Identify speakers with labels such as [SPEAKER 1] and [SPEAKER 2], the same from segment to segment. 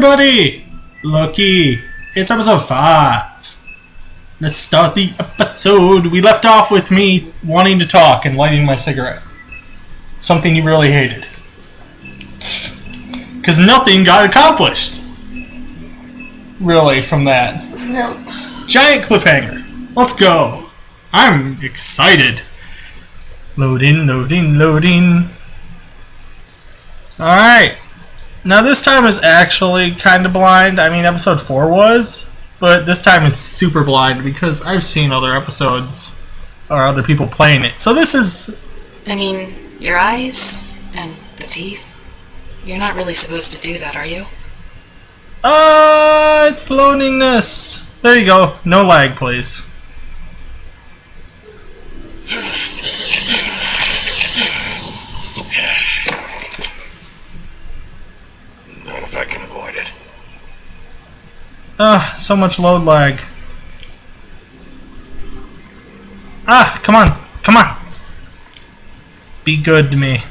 [SPEAKER 1] everybody! Lucky, it's episode 5. Let's start the episode. We left off with me wanting to talk and lighting my cigarette. Something you really hated. Because nothing got accomplished. Really, from that.
[SPEAKER 2] No.
[SPEAKER 1] Giant cliffhanger. Let's go. I'm excited. Loading. Alright. Now this time is actually kind of blind. I mean, episode 4 was. But this time is super blind because I've seen other episodes or other people playing it. So this is...
[SPEAKER 2] I mean, your eyes and the teeth. You're not really supposed to do that, are you?
[SPEAKER 1] It's loneliness. There you go. No lag, please.
[SPEAKER 3] Not if I can avoid it.
[SPEAKER 1] So much load lag. Come on. Be good to me.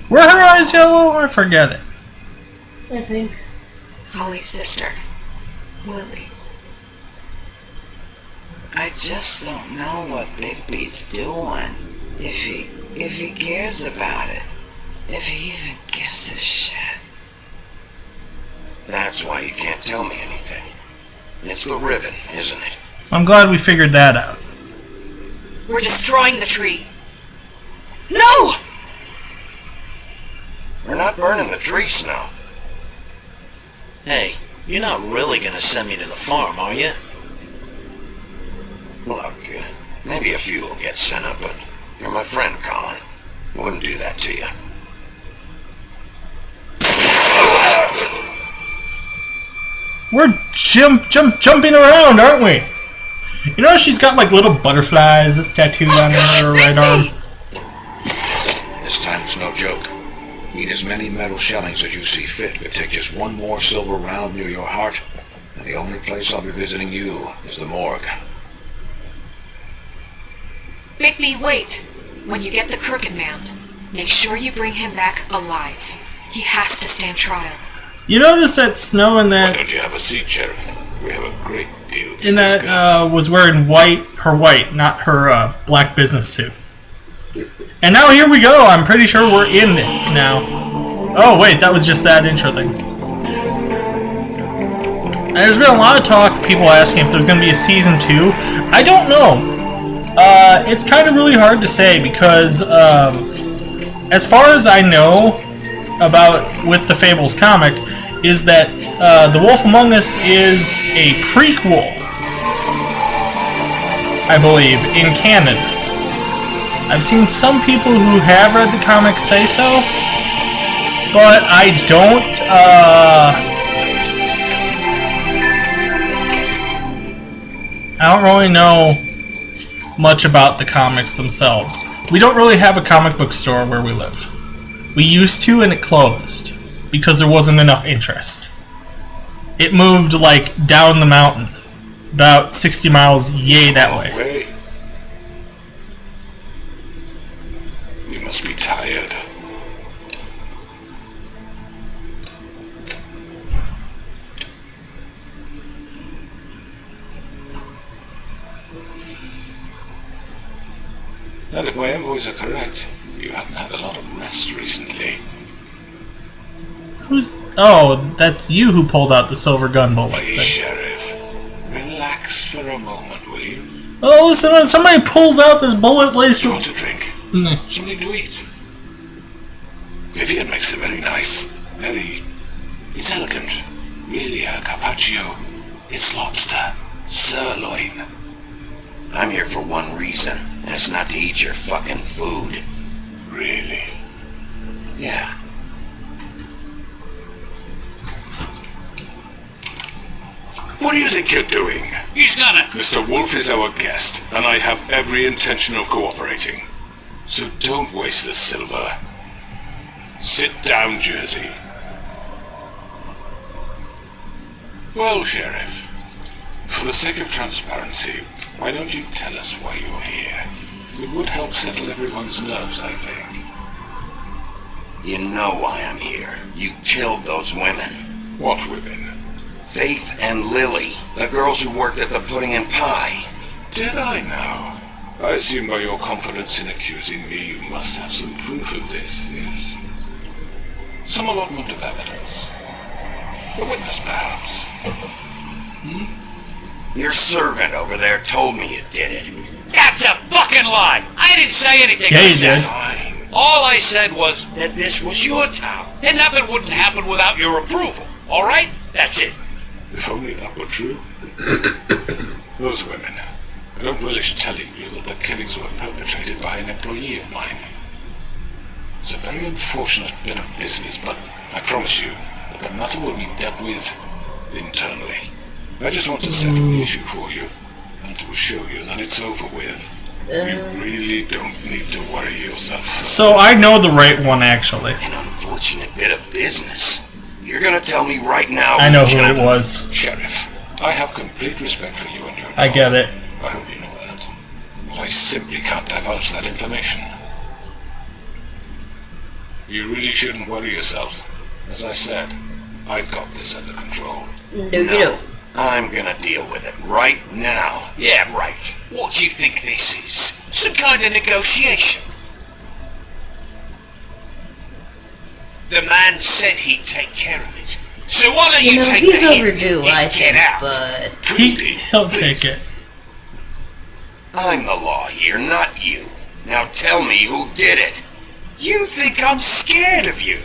[SPEAKER 1] Were her eyes yellow? I forget it.
[SPEAKER 4] I think.
[SPEAKER 2] Holly's sister, Lily.
[SPEAKER 5] I just don't know what Bigby's doing. If he cares about it. If he even gives a shit.
[SPEAKER 3] That's why you can't tell me anything. It's the ribbon, isn't it?
[SPEAKER 1] I'm glad we figured that out.
[SPEAKER 2] We're destroying the tree.
[SPEAKER 5] No!
[SPEAKER 3] We're not burning the tree, Snow.
[SPEAKER 6] Hey, you're not really gonna send me to the farm, are you?
[SPEAKER 3] Look, maybe a few will get sent up, but you're my friend, Colin. I wouldn't do that to you.
[SPEAKER 1] We're jumping around, aren't we? You know she's got like little butterflies tattooed on her right arm.
[SPEAKER 7] This time it's no joke. Eat as many metal shellings as you see fit, but take just one more silver round near your heart, and the only place I'll be visiting you is the morgue.
[SPEAKER 2] Bigby, wait! When you get the Crooked Man, make sure you bring him back alive. He has to stand trial.
[SPEAKER 1] You notice that Snow in
[SPEAKER 7] Why
[SPEAKER 1] that
[SPEAKER 7] don't you have a seat, Sheriff? We have a great deal to discuss.
[SPEAKER 1] was wearing her white, not her black business suit. And now here we go. I'm pretty sure we're in it now. Oh wait, that was just that intro thing. And there's been a lot of talk, people asking if there's going to be a season 2. I don't know. It's kind of really hard to say because as far as I know about with the Fables comic is that The Wolf Among Us is a prequel, I believe, in canon. I've seen some people who have read the comic say so, but I don't, really know much about the comics themselves. We don't really have a comic book store where we live. We used to, and it closed, because there wasn't enough interest. It moved, like, down the mountain, about 60 miles yay that way.
[SPEAKER 7] You must be tired. And if my envoys are correct, you haven't had a lot of rest recently.
[SPEAKER 1] Oh, that's you who pulled out the silver gun bullet.
[SPEAKER 7] Please, Sheriff, relax for a moment, will you?
[SPEAKER 1] Oh, listen, when somebody pulls out this bullet laced
[SPEAKER 7] Do you want a drink?
[SPEAKER 1] with...
[SPEAKER 7] Something to eat? Vivian makes it very nice. It's elegant. Really a carpaccio. It's lobster. Sirloin.
[SPEAKER 3] I'm here for one reason, and it's not to eat your fucking food.
[SPEAKER 7] Really?
[SPEAKER 3] Yeah.
[SPEAKER 7] What do you think you're doing?
[SPEAKER 6] He's got it!
[SPEAKER 7] Mr. Wolf is our guest, and I have every intention of cooperating. So don't waste the silver. Sit down, Jersey. Well, Sheriff, for the sake of transparency, why don't you tell us why you're here? It would help settle everyone's nerves, I think.
[SPEAKER 3] You know why I'm here. You killed those women.
[SPEAKER 7] What women?
[SPEAKER 3] Faith and Lily, the girls who worked at the Pudding and Pie.
[SPEAKER 7] Did I now? I assume by your confidence in accusing me, you must have some proof of this, yes? Some allotment of evidence. A witness, perhaps.
[SPEAKER 3] Your servant over there told me you did it.
[SPEAKER 6] That's a fucking lie! I didn't say anything
[SPEAKER 1] Yeah,
[SPEAKER 6] like
[SPEAKER 1] you
[SPEAKER 6] that.
[SPEAKER 1] did.
[SPEAKER 7] Fine.
[SPEAKER 6] All I said was that this was your town, and nothing wouldn't happen without your approval. Alright? That's it.
[SPEAKER 7] If only that were true. Those women. I don't relish telling you that the killings were perpetrated by an employee of mine. It's a very unfortunate bit of business, but I promise you that the matter will be dealt with internally. I just want to settle the issue for you, and to assure you that it's over with. You really don't need to worry yourself.
[SPEAKER 1] So I know the right one, actually.
[SPEAKER 3] An unfortunate bit of business. You're gonna tell me right now
[SPEAKER 1] I know who
[SPEAKER 3] killed
[SPEAKER 1] it was.
[SPEAKER 7] Sheriff, I have complete respect for you and your job.
[SPEAKER 1] I get it.
[SPEAKER 7] I hope you know that. But I simply can't divulge that information. You really shouldn't worry yourself. As I said, I've got this under control.
[SPEAKER 4] No, you don't.
[SPEAKER 3] I'm gonna deal with it right now.
[SPEAKER 6] Yeah, right. What do you think this is? Some kind of negotiation? The man said he'd take care of it. So why don't you,
[SPEAKER 4] You know,
[SPEAKER 6] take
[SPEAKER 4] he's
[SPEAKER 6] the hint
[SPEAKER 4] overdue,
[SPEAKER 6] and
[SPEAKER 4] I
[SPEAKER 6] get
[SPEAKER 4] think,
[SPEAKER 6] out?
[SPEAKER 4] but...
[SPEAKER 1] He'll take it.
[SPEAKER 3] I'm the law here, not you. Now tell me who did it.
[SPEAKER 6] You think I'm scared of you?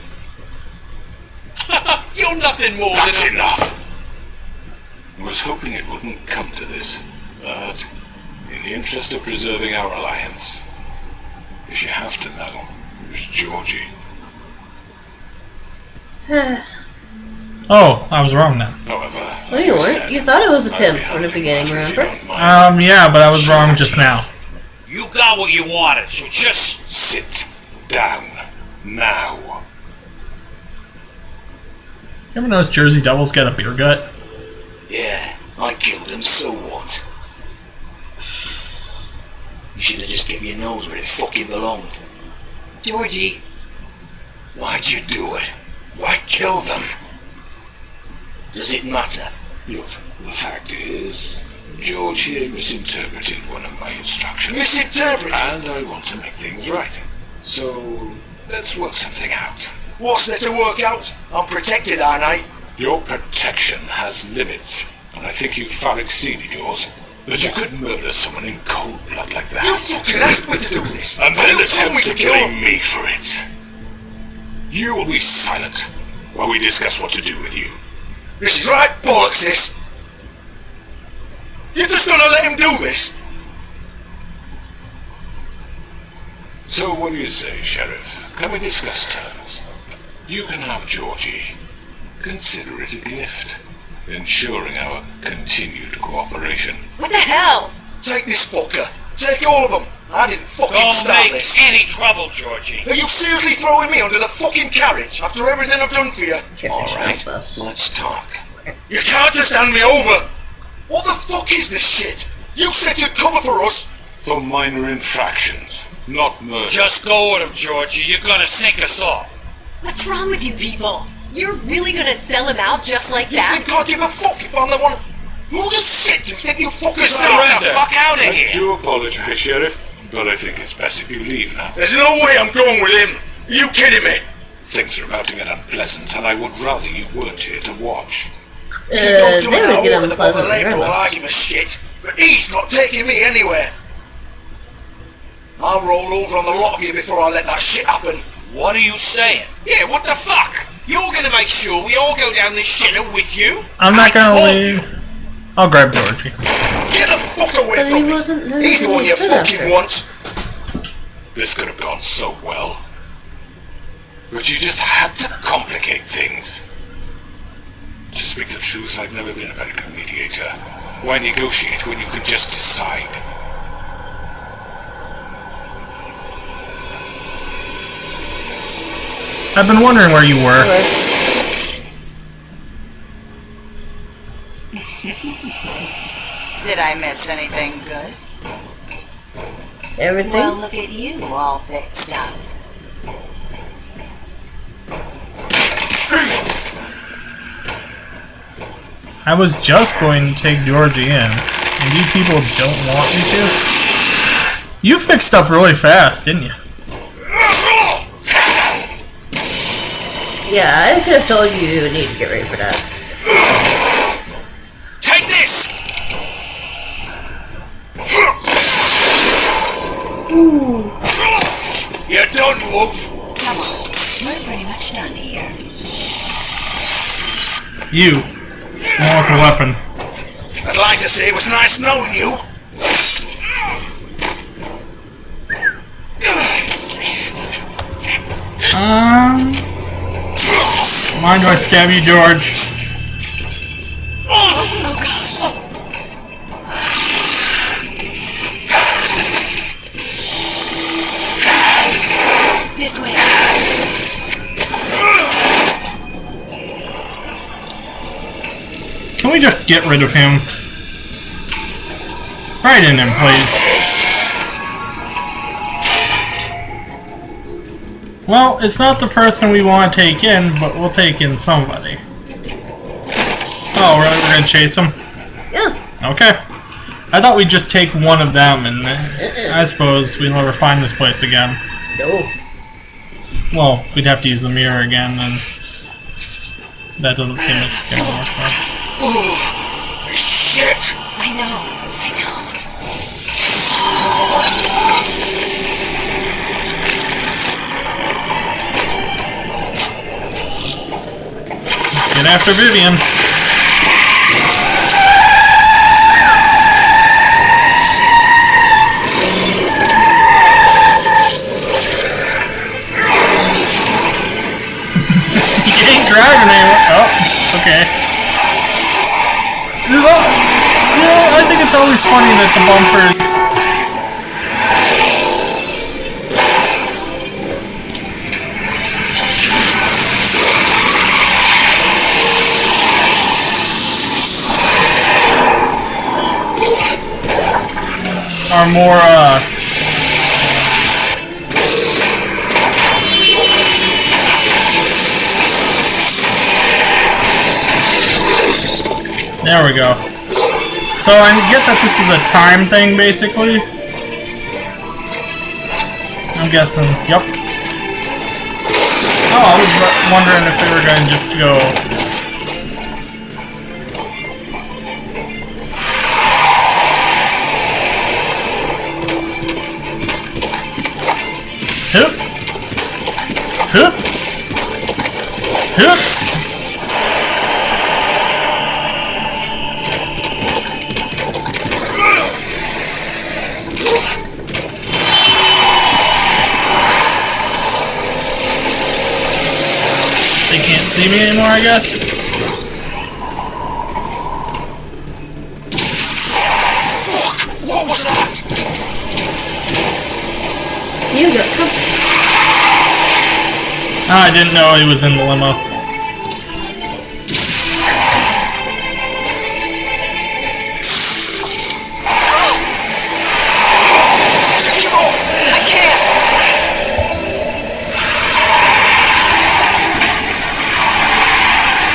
[SPEAKER 6] You're nothing more
[SPEAKER 7] That's
[SPEAKER 6] than
[SPEAKER 7] enough! I was hoping it wouldn't come to this, but in the interest of preserving our alliance, if you have to know, it was Georgie.
[SPEAKER 1] Oh, I was wrong then.
[SPEAKER 7] However,
[SPEAKER 4] Well, you
[SPEAKER 7] like I
[SPEAKER 4] weren't.
[SPEAKER 7] said,
[SPEAKER 4] You thought it was a
[SPEAKER 7] I'll
[SPEAKER 4] pimp
[SPEAKER 7] be
[SPEAKER 4] from the
[SPEAKER 7] handling
[SPEAKER 4] beginning,
[SPEAKER 7] matters if you
[SPEAKER 4] remember?
[SPEAKER 7] don't mind.
[SPEAKER 1] Yeah, but I was wrong just now.
[SPEAKER 6] You got what you wanted, so just...
[SPEAKER 7] Sit down now.
[SPEAKER 1] You ever notice Jersey Devil's got a beer gut?
[SPEAKER 8] Yeah, I killed him, so what? You should have just kept your nose where it fucking belonged.
[SPEAKER 2] Georgie,
[SPEAKER 3] Why'd you do it? Why kill them?
[SPEAKER 8] Does it matter?
[SPEAKER 7] Look, the fact is, George here misinterpreted one of my instructions.
[SPEAKER 8] Misinterpreted?
[SPEAKER 7] And I want to make things right. So, let's work something out.
[SPEAKER 8] What's there to work out? I'm protected, aren't I?
[SPEAKER 7] Your protection has limits, and I think you've far exceeded yours. That you could murder someone in cold blood like that.
[SPEAKER 8] You fucking asked me to do this.
[SPEAKER 7] And then
[SPEAKER 8] you told me
[SPEAKER 7] attempt
[SPEAKER 8] to
[SPEAKER 7] to
[SPEAKER 8] kill
[SPEAKER 7] blame
[SPEAKER 8] him.
[SPEAKER 7] me for it. You will be silent while we discuss what to do with you.
[SPEAKER 8] This is right bollocks, this. You're just gonna let him do this?
[SPEAKER 7] So what do you say, Sheriff? Can we discuss terms? You can have Georgie. Consider it a gift, ensuring our continued cooperation.
[SPEAKER 2] what the hell?
[SPEAKER 8] Take this fucker. Take all of them. I didn't fucking
[SPEAKER 6] Don't
[SPEAKER 8] start
[SPEAKER 6] make
[SPEAKER 8] this.
[SPEAKER 6] any trouble, Georgie.
[SPEAKER 8] Are you seriously throwing me under the fucking carriage after everything I've done for you?
[SPEAKER 3] All right, let's talk.
[SPEAKER 8] You can't just hand me over. What the fuck is this shit? You said you'd cover for us.
[SPEAKER 7] For minor infractions, not murder.
[SPEAKER 6] Just go with him, Georgie. You're gonna sink us all.
[SPEAKER 9] What's wrong with you people? You're really gonna sell him out just like
[SPEAKER 8] You
[SPEAKER 9] that?
[SPEAKER 8] think I give a fuck if I'm the one? Who the shit do you think you fucking
[SPEAKER 6] Get
[SPEAKER 8] surrender?
[SPEAKER 6] the fuck out of
[SPEAKER 7] I
[SPEAKER 6] here.
[SPEAKER 7] do apologize, Sheriff, but I think it's best if you leave now.
[SPEAKER 8] There's no way I'm going with him. Are you kidding me?
[SPEAKER 7] Things are about to get unpleasant, and I would rather you weren't here to watch.
[SPEAKER 8] You
[SPEAKER 4] They
[SPEAKER 8] don't do
[SPEAKER 4] would
[SPEAKER 8] it
[SPEAKER 4] get
[SPEAKER 8] over the top of
[SPEAKER 4] unpleasant
[SPEAKER 8] the lake for all I
[SPEAKER 4] regardless.
[SPEAKER 8] give a shit. But he's not taking me anywhere. I'll roll over on the lot of you before I let that shit happen.
[SPEAKER 6] What are you saying? Yeah, what the fuck? You're gonna make sure we all go down this shitter with you?
[SPEAKER 1] I'm not
[SPEAKER 6] I
[SPEAKER 1] gonna
[SPEAKER 6] told
[SPEAKER 1] leave.
[SPEAKER 6] you.
[SPEAKER 1] I'll grab Georgie.
[SPEAKER 8] Get the fuck away
[SPEAKER 4] But he
[SPEAKER 8] from me.
[SPEAKER 4] wasn't who
[SPEAKER 8] He's the
[SPEAKER 4] he
[SPEAKER 8] one you
[SPEAKER 4] said
[SPEAKER 8] fucking
[SPEAKER 4] after.
[SPEAKER 8] want.
[SPEAKER 7] This could have gone so well. But you just had to complicate things. To speak the truth, I've never been a very good mediator. Why negotiate when you could just decide?
[SPEAKER 1] I've been wondering where you were.
[SPEAKER 10] Did I miss anything good?
[SPEAKER 4] everything.
[SPEAKER 5] Well, look at you, all fixed up.
[SPEAKER 1] I was just going to take Georgie in, and you people don't want me to? You fixed up really fast, didn't you?
[SPEAKER 4] Yeah, I could have told you you would need to get ready for that.
[SPEAKER 8] Take this! You're done, Wolf.
[SPEAKER 5] Come on, we're pretty much done here.
[SPEAKER 1] You. One with the weapon.
[SPEAKER 8] I'd like to say it was nice knowing you.
[SPEAKER 1] Mind do I stab you, George?
[SPEAKER 5] This way.
[SPEAKER 1] Can we just get rid of him? Right in him, please. Well, it's not the person we want to take in, but we'll take in somebody. Oh, really? We're gonna chase him?
[SPEAKER 4] Yeah.
[SPEAKER 1] Okay. I thought we'd just take one of them, and I suppose we'll never find this place again.
[SPEAKER 4] No.
[SPEAKER 1] Well, we'd have to use the mirror again, and that doesn't seem like it's gonna work well.
[SPEAKER 8] Ooh, shit!
[SPEAKER 5] I know.
[SPEAKER 1] Get after Vivian. You ain't driving anywhere. Oh, okay. Yeah, I think it's always funny that the bumpers. Are more, There we go. So I get that this is a time thing, basically. I'm guessing, yep. Oh, I was wondering if they were going to just go... Hup! Hup! Hup! They can't see me anymore, I guess.
[SPEAKER 8] Fuck! What was that?
[SPEAKER 4] You got company.
[SPEAKER 1] I didn't know he was in the limo.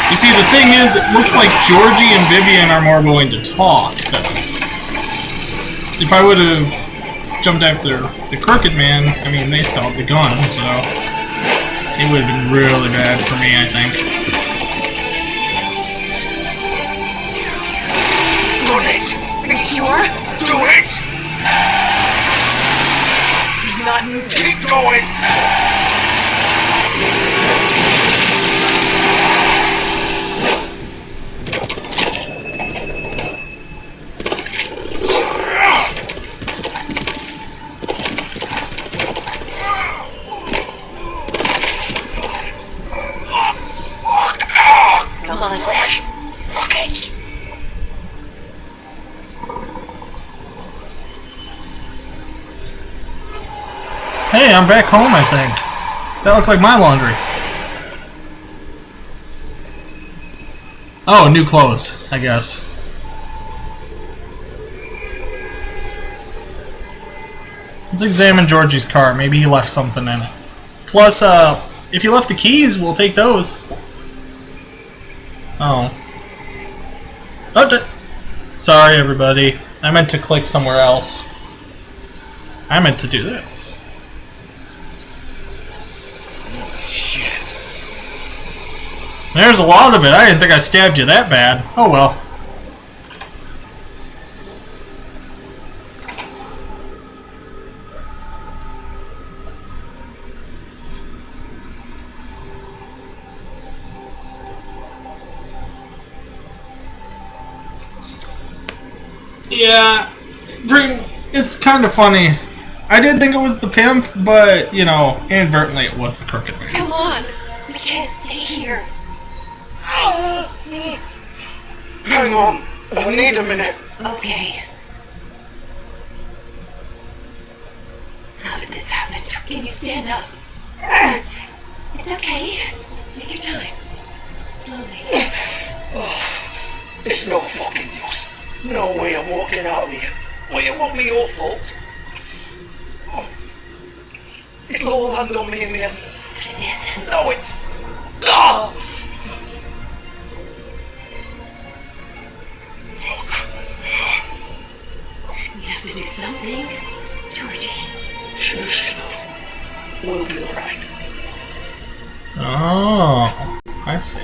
[SPEAKER 1] You see, the thing is, it looks like Georgie and Vivian are more willing to talk. If I would have jumped after the Crooked Man, I mean, they still have the gun, so it would have been really bad for me, I think.
[SPEAKER 8] Run it!
[SPEAKER 9] Are you sure?
[SPEAKER 8] Do it!
[SPEAKER 9] He's not moving.
[SPEAKER 8] Keep going!
[SPEAKER 9] Come on.
[SPEAKER 8] Fuck it!
[SPEAKER 1] Hey, I'm back home, I think. That looks like my laundry. Oh, new clothes, I guess. Let's examine Georgie's car. Maybe he left something in it. Plus, if he left the keys, we'll take those. Oh. Sorry, everybody. I meant to click somewhere else. I meant to do this.
[SPEAKER 3] Holy shit.
[SPEAKER 1] There's a lot of it. I didn't think I stabbed you that bad. Oh well. Yeah, it's kind of funny. I did think it was the pimp, but, you know, inadvertently it was the crooked man.
[SPEAKER 9] Come on. We can't stay here.
[SPEAKER 8] Hang on. I need a minute.
[SPEAKER 2] Okay. How did this happen? Can you stand up? It's okay. Take your time. Slowly.
[SPEAKER 8] It's no fucking use. No way I'm walking out of here. Well, it won't be your fault. It'll all land on me in the end.
[SPEAKER 2] But it isn't.
[SPEAKER 8] No, it's... Oh!
[SPEAKER 2] We have to do something. Georgie.
[SPEAKER 8] Shush. We'll be alright.
[SPEAKER 1] Oh, I see.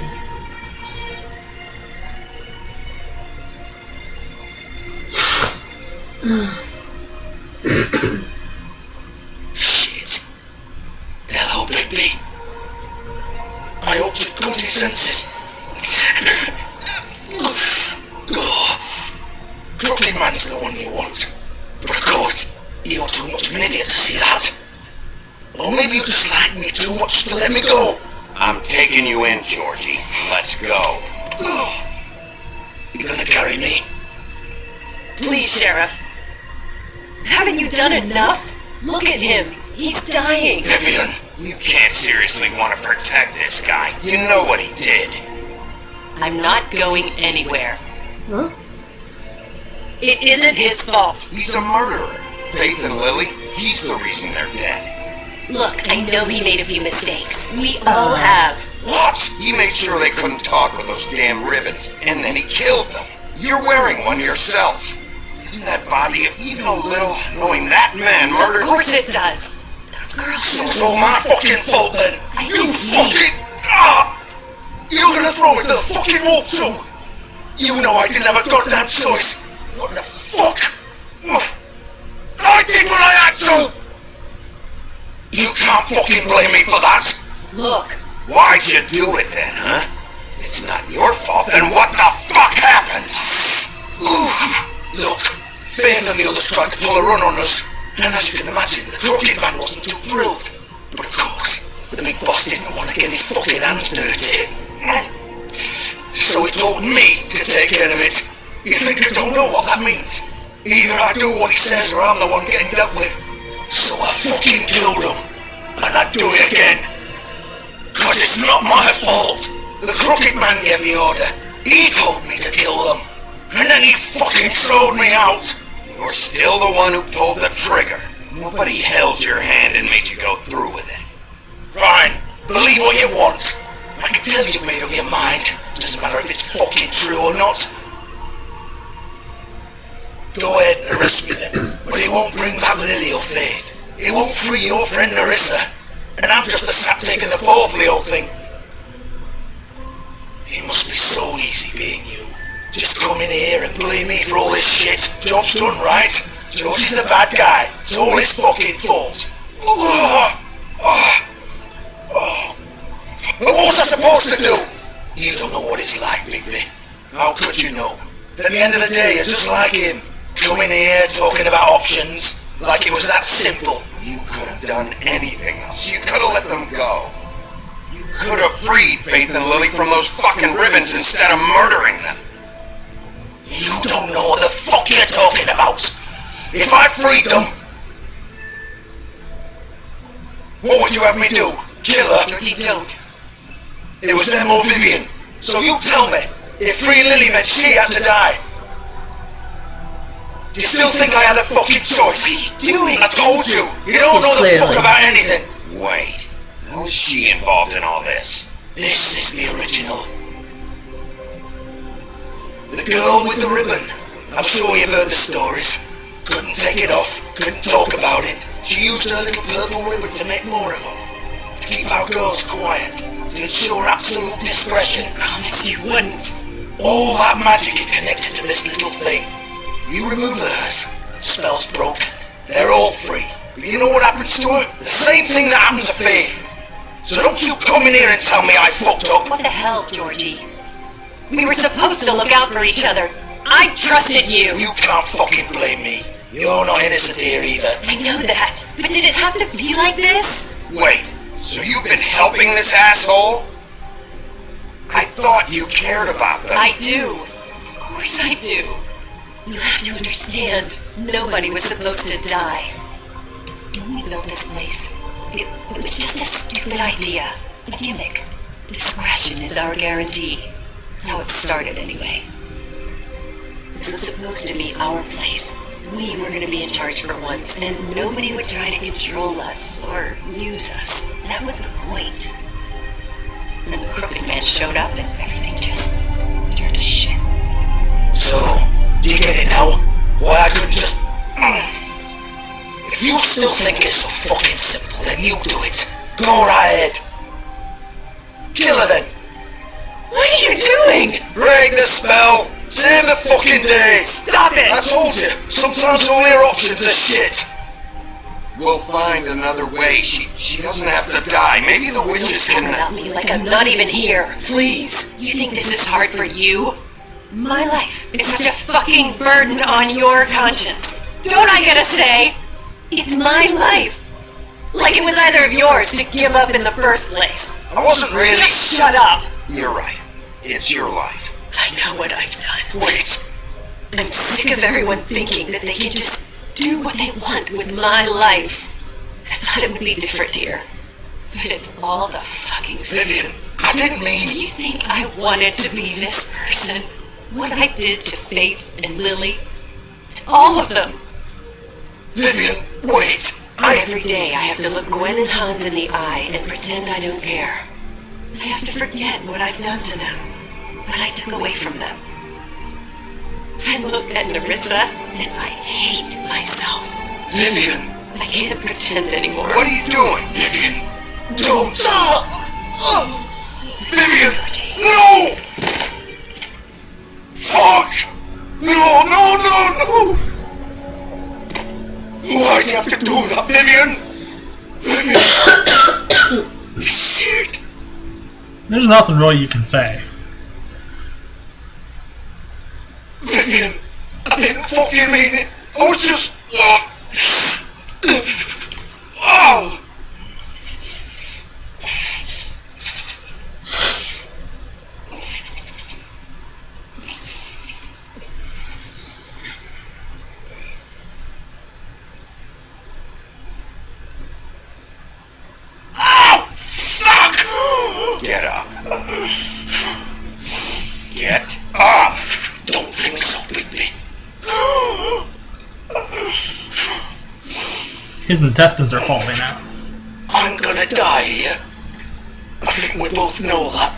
[SPEAKER 8] Shit. Hello, baby. I hope to come to your senses. Crooked Man's the one you want. But of course, you're too much of an idiot to see that. Or maybe you just like me too much to let me go.
[SPEAKER 3] I'm taking you in, Georgie. Let's go.
[SPEAKER 8] You're gonna carry me?
[SPEAKER 9] Please, Sheriff. Haven't you done enough? Look at him. He's dying.
[SPEAKER 8] Vivian.
[SPEAKER 3] You can't seriously want to protect this guy. You know what he did.
[SPEAKER 9] I'm not going anywhere.
[SPEAKER 4] Huh?
[SPEAKER 9] It isn't his fault.
[SPEAKER 3] He's a murderer. Faith and Lily, he's the reason they're dead.
[SPEAKER 9] Look, I know he made a few mistakes. We all have.
[SPEAKER 3] What? He made sure they couldn't talk with those damn ribbons, and then he killed them. You're wearing one yourself. Doesn't that bother you even a little, knowing that man murdered...
[SPEAKER 9] Of course it does. Those girls...
[SPEAKER 8] So it's all my fucking fault then.
[SPEAKER 9] I
[SPEAKER 8] You
[SPEAKER 9] didn't mean-
[SPEAKER 8] fucking... You're gonna throw me to the fucking wolf too. You know I didn't have a goddamn choice. What the fuck? I did what I had to. You can't fucking blame me for that.
[SPEAKER 9] Look,
[SPEAKER 3] Why'd you do it then, huh? If it's not your fault, then what the fuck happened?
[SPEAKER 8] Look, Faith and the others tried to pull a run on us, and as you can imagine, the Crooked Man wasn't too thrilled. But of course, the big boss didn't want to get his fucking hands dirty. So he told me to take care of it. You think I don't know what that means? Either I do what he says or I'm the one getting dealt with. So I fucking killed him. And I'd do it again. Cause it's not my fault. The Crooked Man gave the order. He told me to kill them. And then he fucking sold me out.
[SPEAKER 3] You're still the one who pulled the trigger. Nobody held your hand and made you go through with it.
[SPEAKER 8] Fine, believe what you want. I can tell you've made up your mind. Doesn't matter if it's fucking true or not. Go ahead and arrest me then. But it won't bring back Lily or Faith. It won't free your friend Narissa. And I'm just the sap taking the fall for the whole thing. It must be so easy being you. Just come in here and blame me for all this shit. Job's done, right? George is the bad guy. It's all his fucking fault. But what was I supposed to do? You don't know what it's like, Bigby. How could you know? At the end of the day, you're just like him. Coming here, talking about options, like it was that simple.
[SPEAKER 3] You could have done anything else. You could have let them go. You could have freed Faith and Lily from those fucking ribbons instead of murdering them.
[SPEAKER 8] You don't know what the fuck you're talking about. If I freed them, what would you have me do? Kill her?
[SPEAKER 9] Georgie, don't.
[SPEAKER 8] It was them or Vivian. So you tell me, if free Lily meant she had to die. Do you still think I had a fucking choice?
[SPEAKER 9] What are you doing?
[SPEAKER 8] I told you, you don't know the fuck
[SPEAKER 4] Clearly.
[SPEAKER 8] about anything.
[SPEAKER 3] Wait, how is she involved in all this?
[SPEAKER 8] This is the original. The girl with the ribbon. I'm sure you've heard the stories. Couldn't take it off, couldn't talk about it. She used her little purple ribbon to make more of them. To keep our girls quiet. To ensure absolute discretion.
[SPEAKER 9] Promised you wouldn't.
[SPEAKER 8] All that magic is connected to this little thing. You remove hers, the spell's broken. They're all free. But you know what happens to her? The same thing that happened to Faith. So don't you come in here and tell me I fucked up.
[SPEAKER 9] What the hell, Georgie? We were supposed to look out for each other. I trusted you.
[SPEAKER 8] You can't fucking blame me. You're not innocent here either.
[SPEAKER 9] I know that. But did it have to be like this?
[SPEAKER 3] Wait, so you've been helping this asshole? I thought you cared about them.
[SPEAKER 9] I do. Of course I do. You have to understand, nobody was supposed to die. When we built this place, it was just a stupid idea. A gimmick. Discretion is our guarantee. That's how it started anyway. This was supposed to be our place. We were going to be in charge for once, and nobody would try to control us or use us. That was the point. And the Crooked Man showed up and everything just turned to shit.
[SPEAKER 8] So, do you get it now? Why I couldn't just... If you still think it's so fucking simple, then you do it. Go right ahead. Kill her then.
[SPEAKER 9] What are you doing?
[SPEAKER 8] Break the spell. Save the fucking day.
[SPEAKER 9] Stop it!
[SPEAKER 8] I told you, sometimes only our options are shit.
[SPEAKER 3] We'll find another way. She doesn't have to die. Maybe the witches
[SPEAKER 9] Don't
[SPEAKER 3] can...
[SPEAKER 9] talk about me like I'm not even here. Please. You think this is hard for you? My life is such a fucking burden on your conscience. Don't I get a say? It's my life. Like it was either of yours to give up in the first place.
[SPEAKER 8] I wasn't really...
[SPEAKER 9] Just shut up.
[SPEAKER 3] You're right. It's your life.
[SPEAKER 9] I know what I've done.
[SPEAKER 8] Wait.
[SPEAKER 9] I'm sick of everyone thinking that they can just do what they want with my life. I thought it would be different here. But it's all the fucking same.
[SPEAKER 8] Vivian, I didn't mean...
[SPEAKER 9] Do you think I wanted to be this person? What I did to Faith and Lily? To all of them.
[SPEAKER 8] Vivian, wait.
[SPEAKER 9] Every day I have to look Gwen and Hans in the eye and pretend I don't care. I have to forget what I've done to them. What I took away from them. I look at Nerissa and I hate myself.
[SPEAKER 8] Vivian.
[SPEAKER 9] I can't pretend anymore.
[SPEAKER 3] What are you doing?
[SPEAKER 8] Vivian, don't. Vivian, no! Fuck! No! Why'd you have to do that, Vivian? Vivian! Shit!
[SPEAKER 1] There's nothing really you can say.
[SPEAKER 8] Vivian, I didn't fucking mean it. I was just... Oh!
[SPEAKER 3] Get up. Get up!
[SPEAKER 8] Don't think so, Bigby.
[SPEAKER 1] His intestines are falling out.
[SPEAKER 8] I'm gonna die here. I think we both know that.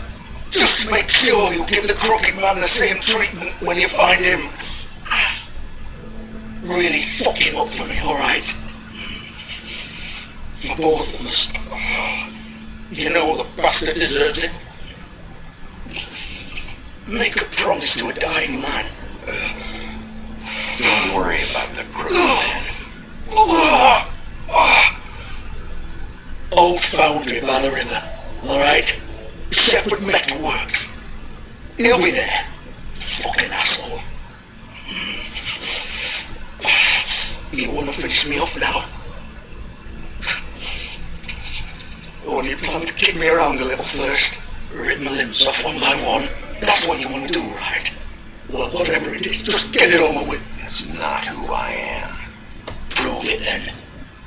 [SPEAKER 8] Just make sure you give the Crooked Man the same treatment when you find him. Really fuck him up for me, alright? For both of us. You know the bastard deserves it. Make a promise to a dying man.
[SPEAKER 3] Don't worry about the Crooked Man.
[SPEAKER 8] Old foundry by the river, alright? Shepherd Metalworks. He'll be there. Fucking asshole. You wanna finish me off now? Or do you plan to kick me around a little first? Rip my limbs off one by one? That's what you want to do, right? Well, whatever it is, just get it over with.
[SPEAKER 3] That's not who I am.
[SPEAKER 8] Prove it then.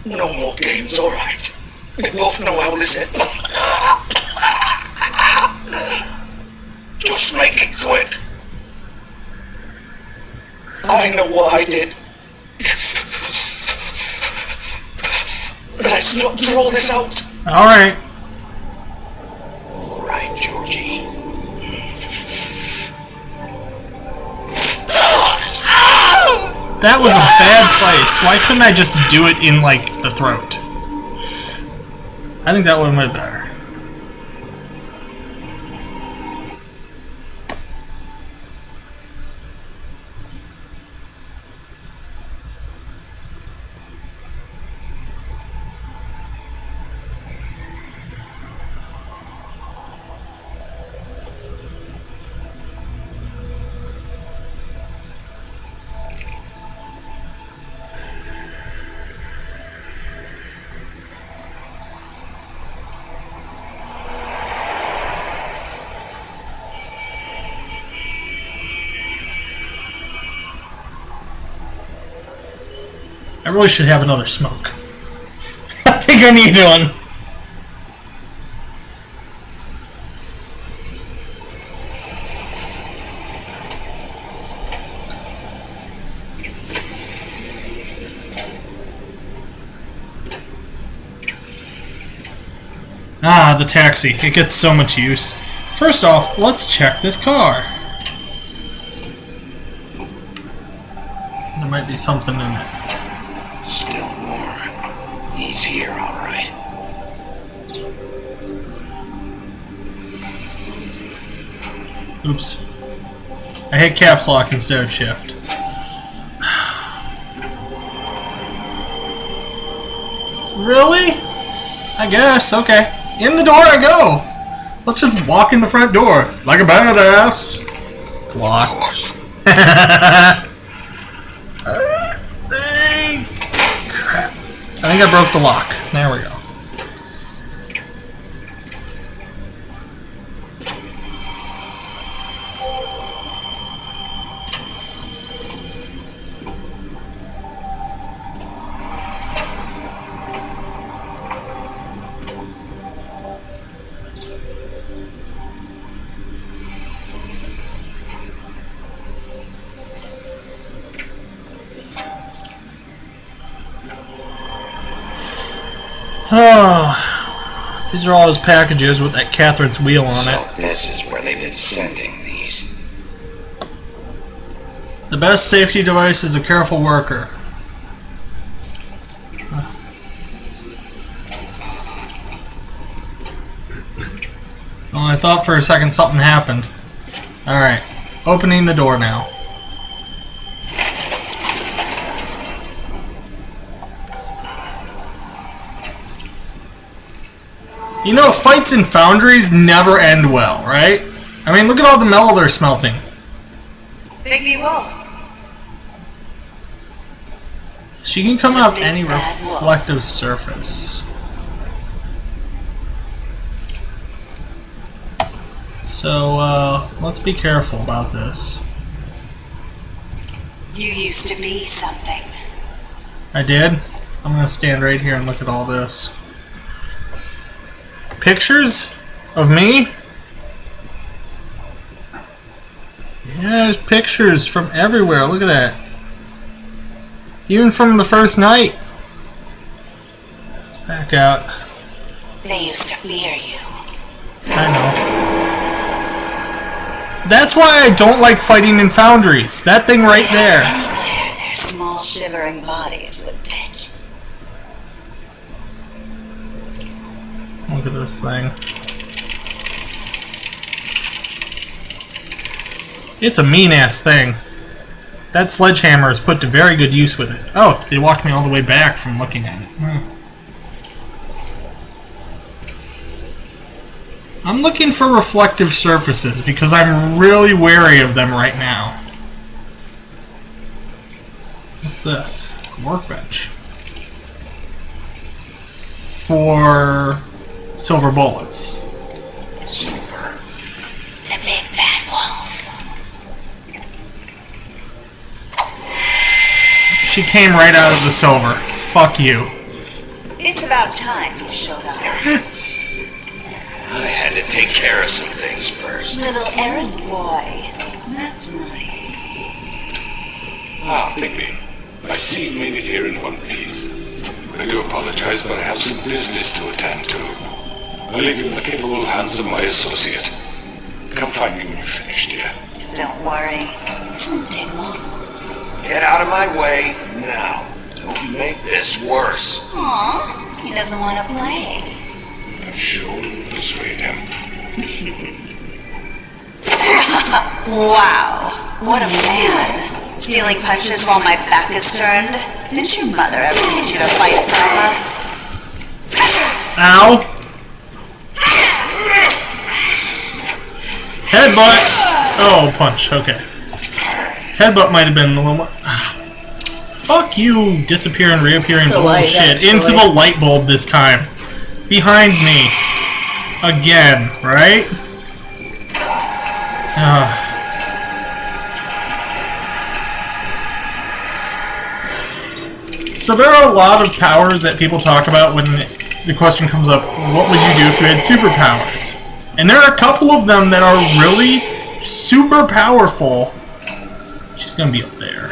[SPEAKER 8] No more games, alright? We both know how this ends. Just make it quick. I know what I did. Let's not draw this out.
[SPEAKER 1] Alright.
[SPEAKER 3] All right, Georgie.
[SPEAKER 1] That was a bad place. Why couldn't I just do it in, like, the throat? I think that would have been better. I really should have another smoke. I think I need one. Ah, the taxi. It gets so much use. First off, let's check this car. There might be something in it.
[SPEAKER 3] Still more. He's here, all right.
[SPEAKER 1] Oops. I hit caps lock instead of shift. Really? I guess, okay. In the door I go! Let's just walk in the front door. Like a badass. It's locked. Crap. I think I broke the lock. There we go. Oh, these are all his packages with that Catherine's wheel on
[SPEAKER 3] So
[SPEAKER 1] it.
[SPEAKER 3] this is where they've been sending these.
[SPEAKER 1] The best safety device is a careful worker. Well, I thought for a second something happened. Alright, opening the door now. You know, fights in foundries never end well, right? I mean, look at all the metal they're smelting.
[SPEAKER 5] Bigby Wolf.
[SPEAKER 1] She can come up any reflective surface. So, let's be careful about this.
[SPEAKER 9] You used to be something.
[SPEAKER 1] I did? I'm gonna stand right here and look at all this. Pictures of me? Yeah, there's pictures from everywhere. Look at that. Even from the first night. Let's back out.
[SPEAKER 9] They used to fear you.
[SPEAKER 1] I know. That's why I don't like fighting in foundries. That thing right there.
[SPEAKER 9] Anywhere their small shivering bodies would fit.
[SPEAKER 1] Look at this thing. It's a mean-ass thing. That sledgehammer is put to very good use with it. Oh, they walked me all the way back from looking at it. I'm looking for reflective surfaces because I'm really wary of them right now. What's this? Workbench. For silver bullets.
[SPEAKER 3] Silver.
[SPEAKER 9] The big bad wolf.
[SPEAKER 1] She came right out of the silver. Fuck you.
[SPEAKER 9] It's about time you showed up.
[SPEAKER 3] I had to take care of some things first.
[SPEAKER 9] Little errand boy. That's nice.
[SPEAKER 6] Ah, Bigby. I see you made it here in one piece.
[SPEAKER 7] I do apologize, but I have some business to attend to. I'll leave you in the capable hands of my associate. Come find me when you're finished, dear.
[SPEAKER 9] Don't worry. This won't take long.
[SPEAKER 3] Get out of my way now. Don't make this worse.
[SPEAKER 9] Aw, he doesn't want to play.
[SPEAKER 7] I'm sure you'll persuade him.
[SPEAKER 9] Wow, what a man. Stealing punches while my back is turned. Didn't your mother ever teach you to fight proper?
[SPEAKER 1] Ow! Headbutt! Oh, punch, okay. Headbutt might have been a little more... Fuck you, disappear and reappearing bullshit. Into the light bulb this time. Behind me. Again, right? So there are a lot of powers that people talk about when the question comes up, what would you do if you had superpowers? And there are a couple of them that are really super powerful. She's gonna be up there.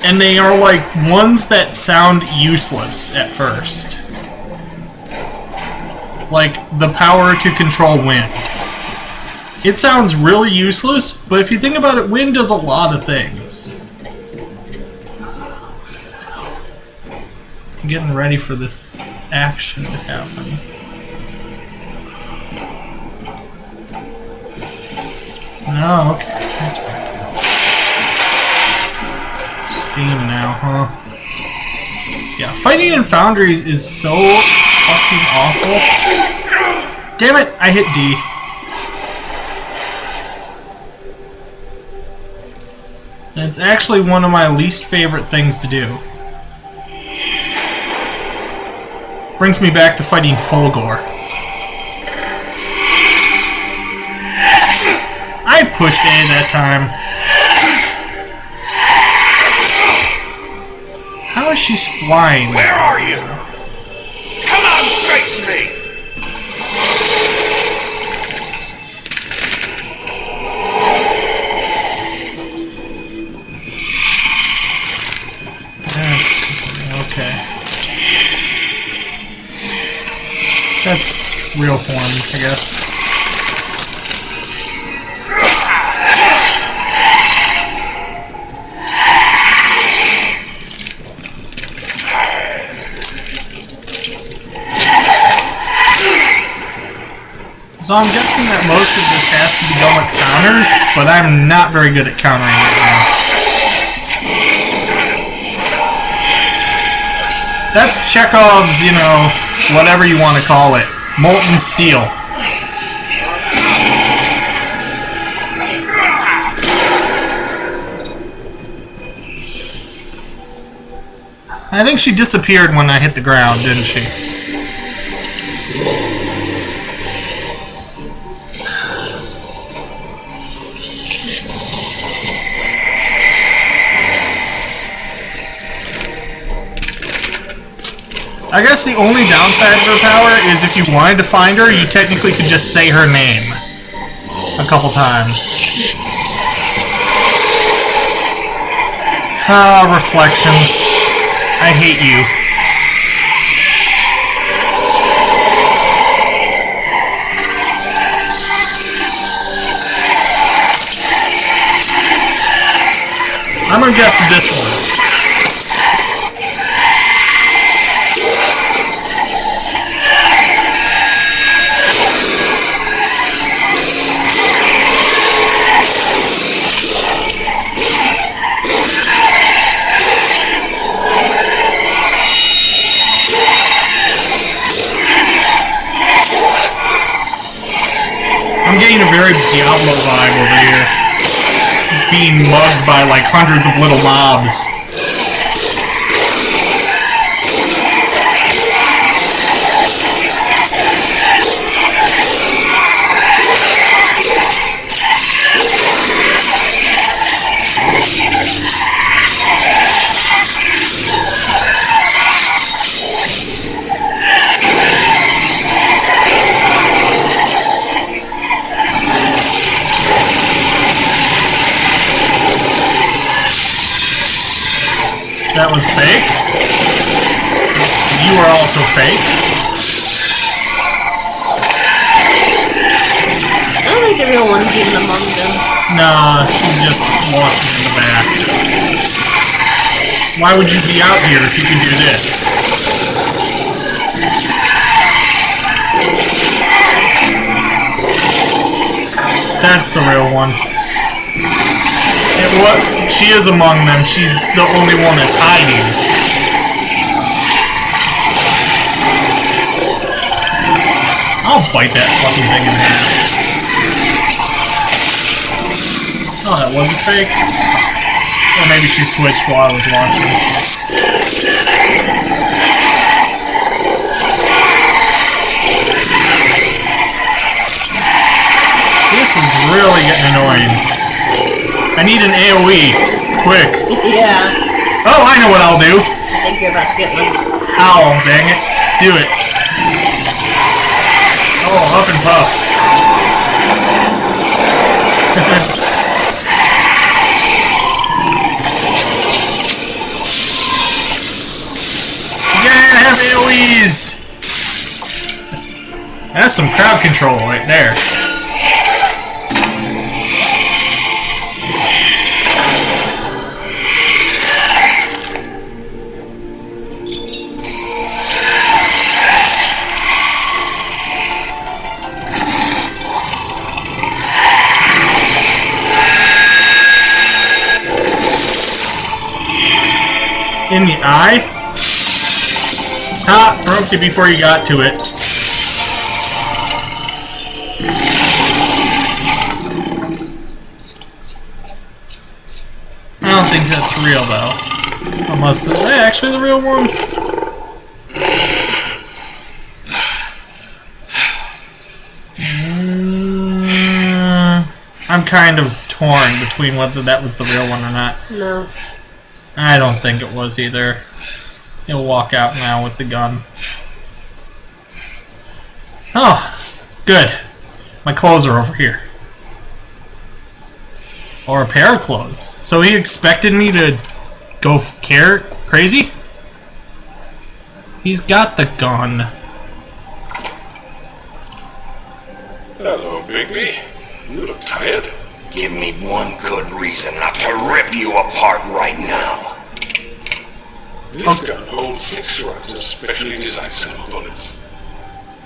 [SPEAKER 1] And they are like ones that sound useless at first. Like the power to control wind. It sounds really useless, but if you think about it, wind does a lot of things. I'm getting ready for this action to happen. No, okay. That's better. Steam now, huh? Yeah, fighting in Foundries is so fucking awful. Damn it, I hit D. It's actually one of my least favorite things to do. Brings me back to fighting Fulgor. I pushed A that time. How is she flying?
[SPEAKER 3] Where are you? Come out and face me!
[SPEAKER 1] Okay. That's real form, I guess. So I'm guessing that most of this has to be done with counters, but I'm not very good at countering right now. That's Chekhov's, you know, whatever you want to call it. Molten steel. I think she disappeared when I hit the ground, didn't she? I guess the only downside of her power is if you wanted to find her, you technically could just say her name a couple times. Ah, reflections. I hate you. I'm gonna guess this one. I'm getting a very Diablo vibe over here. Being mugged by like hundreds of little mobs. That was fake. You are also fake.
[SPEAKER 4] I don't think everyone's even among them.
[SPEAKER 1] Nah, she's just walking in the back. Why would you be out here if you can do this? That's the real one. She is among them. She's the only one that's hiding. I'll bite that fucking thing in half. Oh, that wasn't fake. Or maybe she switched while I was watching. This is really getting annoying. I need an AoE. Quick.
[SPEAKER 4] Yeah.
[SPEAKER 1] Oh, I know what I'll do.
[SPEAKER 4] I think you're about to get one.
[SPEAKER 1] Ow, dang it. Do it. Oh, huff and puff. Yeah, I have AoEs! That's some crowd control right there. In the eye? Ha! Broke you before you got to it. I don't think that's real though. Unless it's actually the real one. I'm kind of torn between whether that was the real one or not.
[SPEAKER 4] No.
[SPEAKER 1] I don't think it was either. He'll walk out now with the gun. Oh, good. My clothes are over here. Or a pair of clothes. So he expected me to go crazy? He's got the gun.
[SPEAKER 7] Hello, Bigby. You look tired.
[SPEAKER 3] Give me one good reason not to rip you apart right now.
[SPEAKER 7] This gun holds 6 rounds of specially designed silver bullets.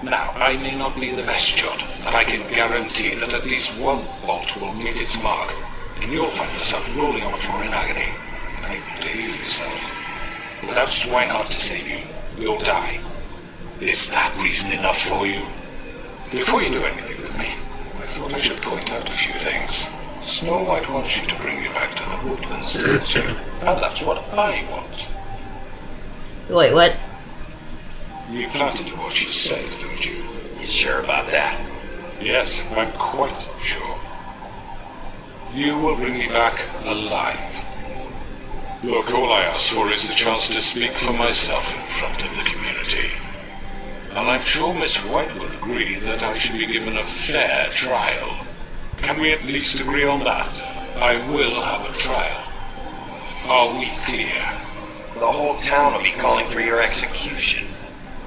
[SPEAKER 7] Now, I may not be the best shot, but I can guarantee that at least one bolt will meet its mark, and you'll find yourself rolling on the floor in agony, unable to heal yourself. Without Swinehart to save you, you'll die. Is that reason enough for you? Before you do anything with me, I thought I should point out a few things. Snow White wants you to bring you back to the woodlands, doesn't she? And that's what I want.
[SPEAKER 4] Wait, what?
[SPEAKER 7] You plan to do what she says, don't you?
[SPEAKER 3] You sure about that?
[SPEAKER 7] Yes, I'm quite sure. You will bring me back alive. Look, all I ask for is the chance to speak for myself in front of the community. And I'm sure Miss White will agree that I should be given a fair trial. Can we at least agree on that? I will have a trial. Are we clear?
[SPEAKER 3] The whole town will be calling for your execution.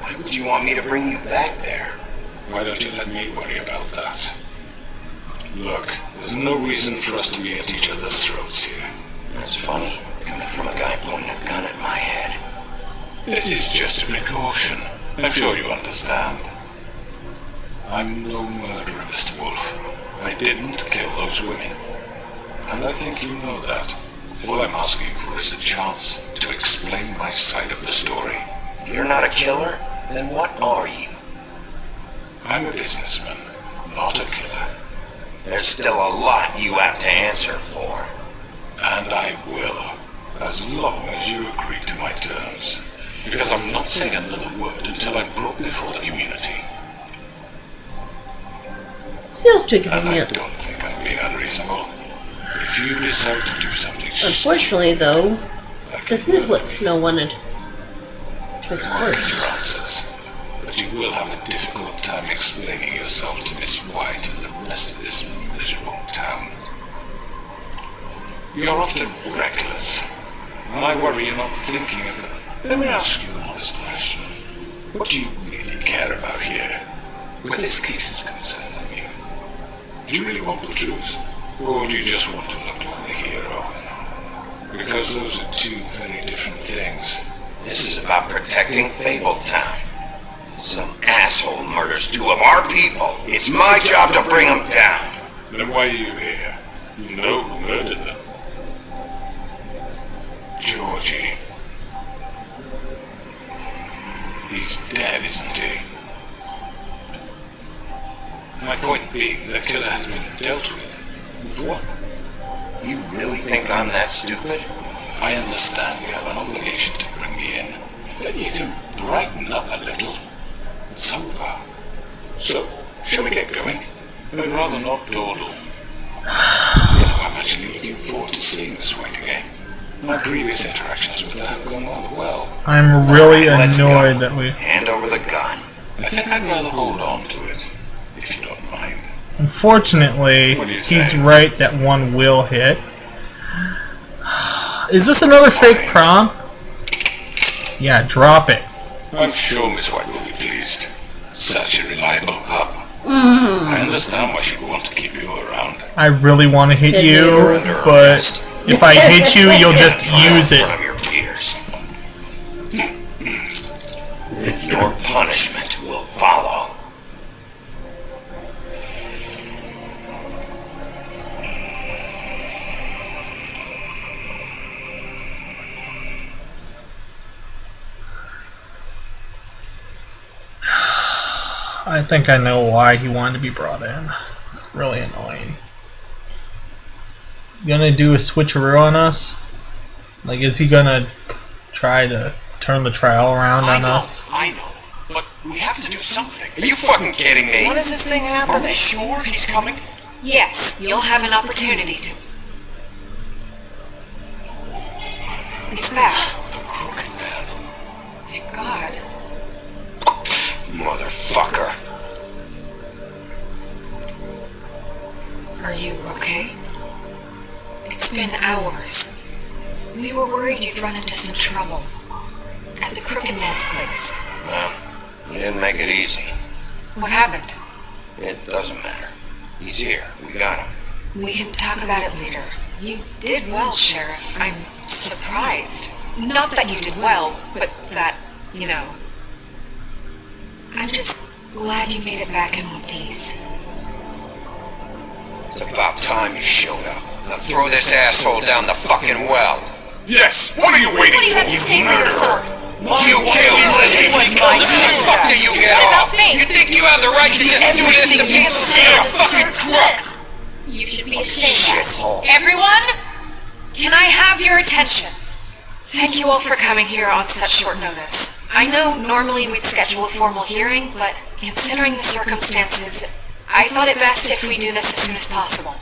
[SPEAKER 3] Why would you want me to bring you back there?
[SPEAKER 7] Why don't you let me worry about that? Look, there's no reason for us to be at each other's throats here.
[SPEAKER 3] That's funny, coming from a guy pointing a gun at my head.
[SPEAKER 7] This is just a precaution. I'm sure you understand. I'm no murderer, Mr. Wolf. I didn't kill those women. And I think you know that. All I'm asking for is a chance to explain my side of the story.
[SPEAKER 3] If you're not a killer, then what are you?
[SPEAKER 7] I'm a businessman, not a killer.
[SPEAKER 3] There's still a lot you have to answer for.
[SPEAKER 7] And I will, as long as you agree to my terms. Because I'm not saying another word until I'm brought before the community.
[SPEAKER 4] This feels tricky for
[SPEAKER 7] And
[SPEAKER 4] me.
[SPEAKER 7] I don't think I'm being unreasonable. If you decide to do something
[SPEAKER 4] Unfortunately, though,
[SPEAKER 7] like
[SPEAKER 4] this is what Snow wanted to explore.
[SPEAKER 7] your answers, but you will have a difficult time explaining yourself to Miss White and the rest of this miserable town. You're often reckless. and I worry you're not thinking of them. Let me ask you an honest question. What do you really care about here? Where this case is concerned, I mean. Do you really want the truth? Or do you just want to look like the hero? Because those are two very different things.
[SPEAKER 3] This is about protecting Fabletown. Some asshole murders 2 of our people. It's my job to bring them down.
[SPEAKER 7] Then why are you here? You know who murdered them. Georgie. He's dead, isn't he? My point being, the killer has been dealt with. You've won.
[SPEAKER 3] You really think I'm that stupid?
[SPEAKER 7] I understand you have an obligation to bring me in. Then you can brighten up a little. It's over. So, shall we get going? I'd rather not dawdle. I'm actually looking forward to seeing Miss White again. My previous interactions with her have gone rather well.
[SPEAKER 1] I'm really
[SPEAKER 3] Let's
[SPEAKER 1] annoyed
[SPEAKER 3] go.
[SPEAKER 1] that we...
[SPEAKER 3] Hand over the gun.
[SPEAKER 7] I think I'd rather hold on to it, if you don't mind.
[SPEAKER 1] Unfortunately,
[SPEAKER 7] What do you
[SPEAKER 1] he's
[SPEAKER 7] say?
[SPEAKER 1] right that one will hit. Is this another fake prom? Yeah, drop it.
[SPEAKER 7] I'm sure Miss White will be pleased. Such a reliable pup. I understand why she'd want to keep you around.
[SPEAKER 1] I really want to hit
[SPEAKER 4] Hit
[SPEAKER 1] you,
[SPEAKER 4] you.
[SPEAKER 1] but if I hit you, you'll just use
[SPEAKER 3] In
[SPEAKER 1] it.
[SPEAKER 3] front of your peers. Your punishment will follow.
[SPEAKER 1] I think I know why he wanted to be brought in. It's really annoying. Gonna do a switcheroo on us? Like, is he gonna try to turn the trial around on us?
[SPEAKER 8] I know. But we have to do something.
[SPEAKER 3] Are you fucking kidding me?
[SPEAKER 8] When is this thing happening? Are we sure he's coming?
[SPEAKER 9] Yes, you'll have an opportunity to. He's back.
[SPEAKER 3] The crooked man.
[SPEAKER 9] Thank God.
[SPEAKER 3] Motherfucker.
[SPEAKER 9] Are you okay? It's been hours. We were worried you'd run into some trouble. At the Crooked Man's place.
[SPEAKER 3] Well, you didn't make it easy.
[SPEAKER 9] What happened?
[SPEAKER 3] It doesn't matter. He's here. We got him.
[SPEAKER 9] We can talk about it later. You did well, Sheriff. I'm surprised. Not that you did well, but that, you know. I'm just glad you made it back in one piece.
[SPEAKER 3] It's about time you showed up. Now throw this asshole down the fucking well.
[SPEAKER 6] Yes! What are you waiting
[SPEAKER 9] What do you have to say for yourself?
[SPEAKER 3] You killed Lizzie! How the fuck do you get
[SPEAKER 9] What about
[SPEAKER 3] off?
[SPEAKER 9] me?
[SPEAKER 3] You think you have the right to just do this to me? You're a fucking crook!
[SPEAKER 9] You should be ashamed.
[SPEAKER 3] Shithole.
[SPEAKER 9] Everyone, can I have your attention? Thank you all for coming here on such short notice. I know normally we'd schedule a formal hearing, but considering the circumstances, I thought it best if we do this as soon as possible.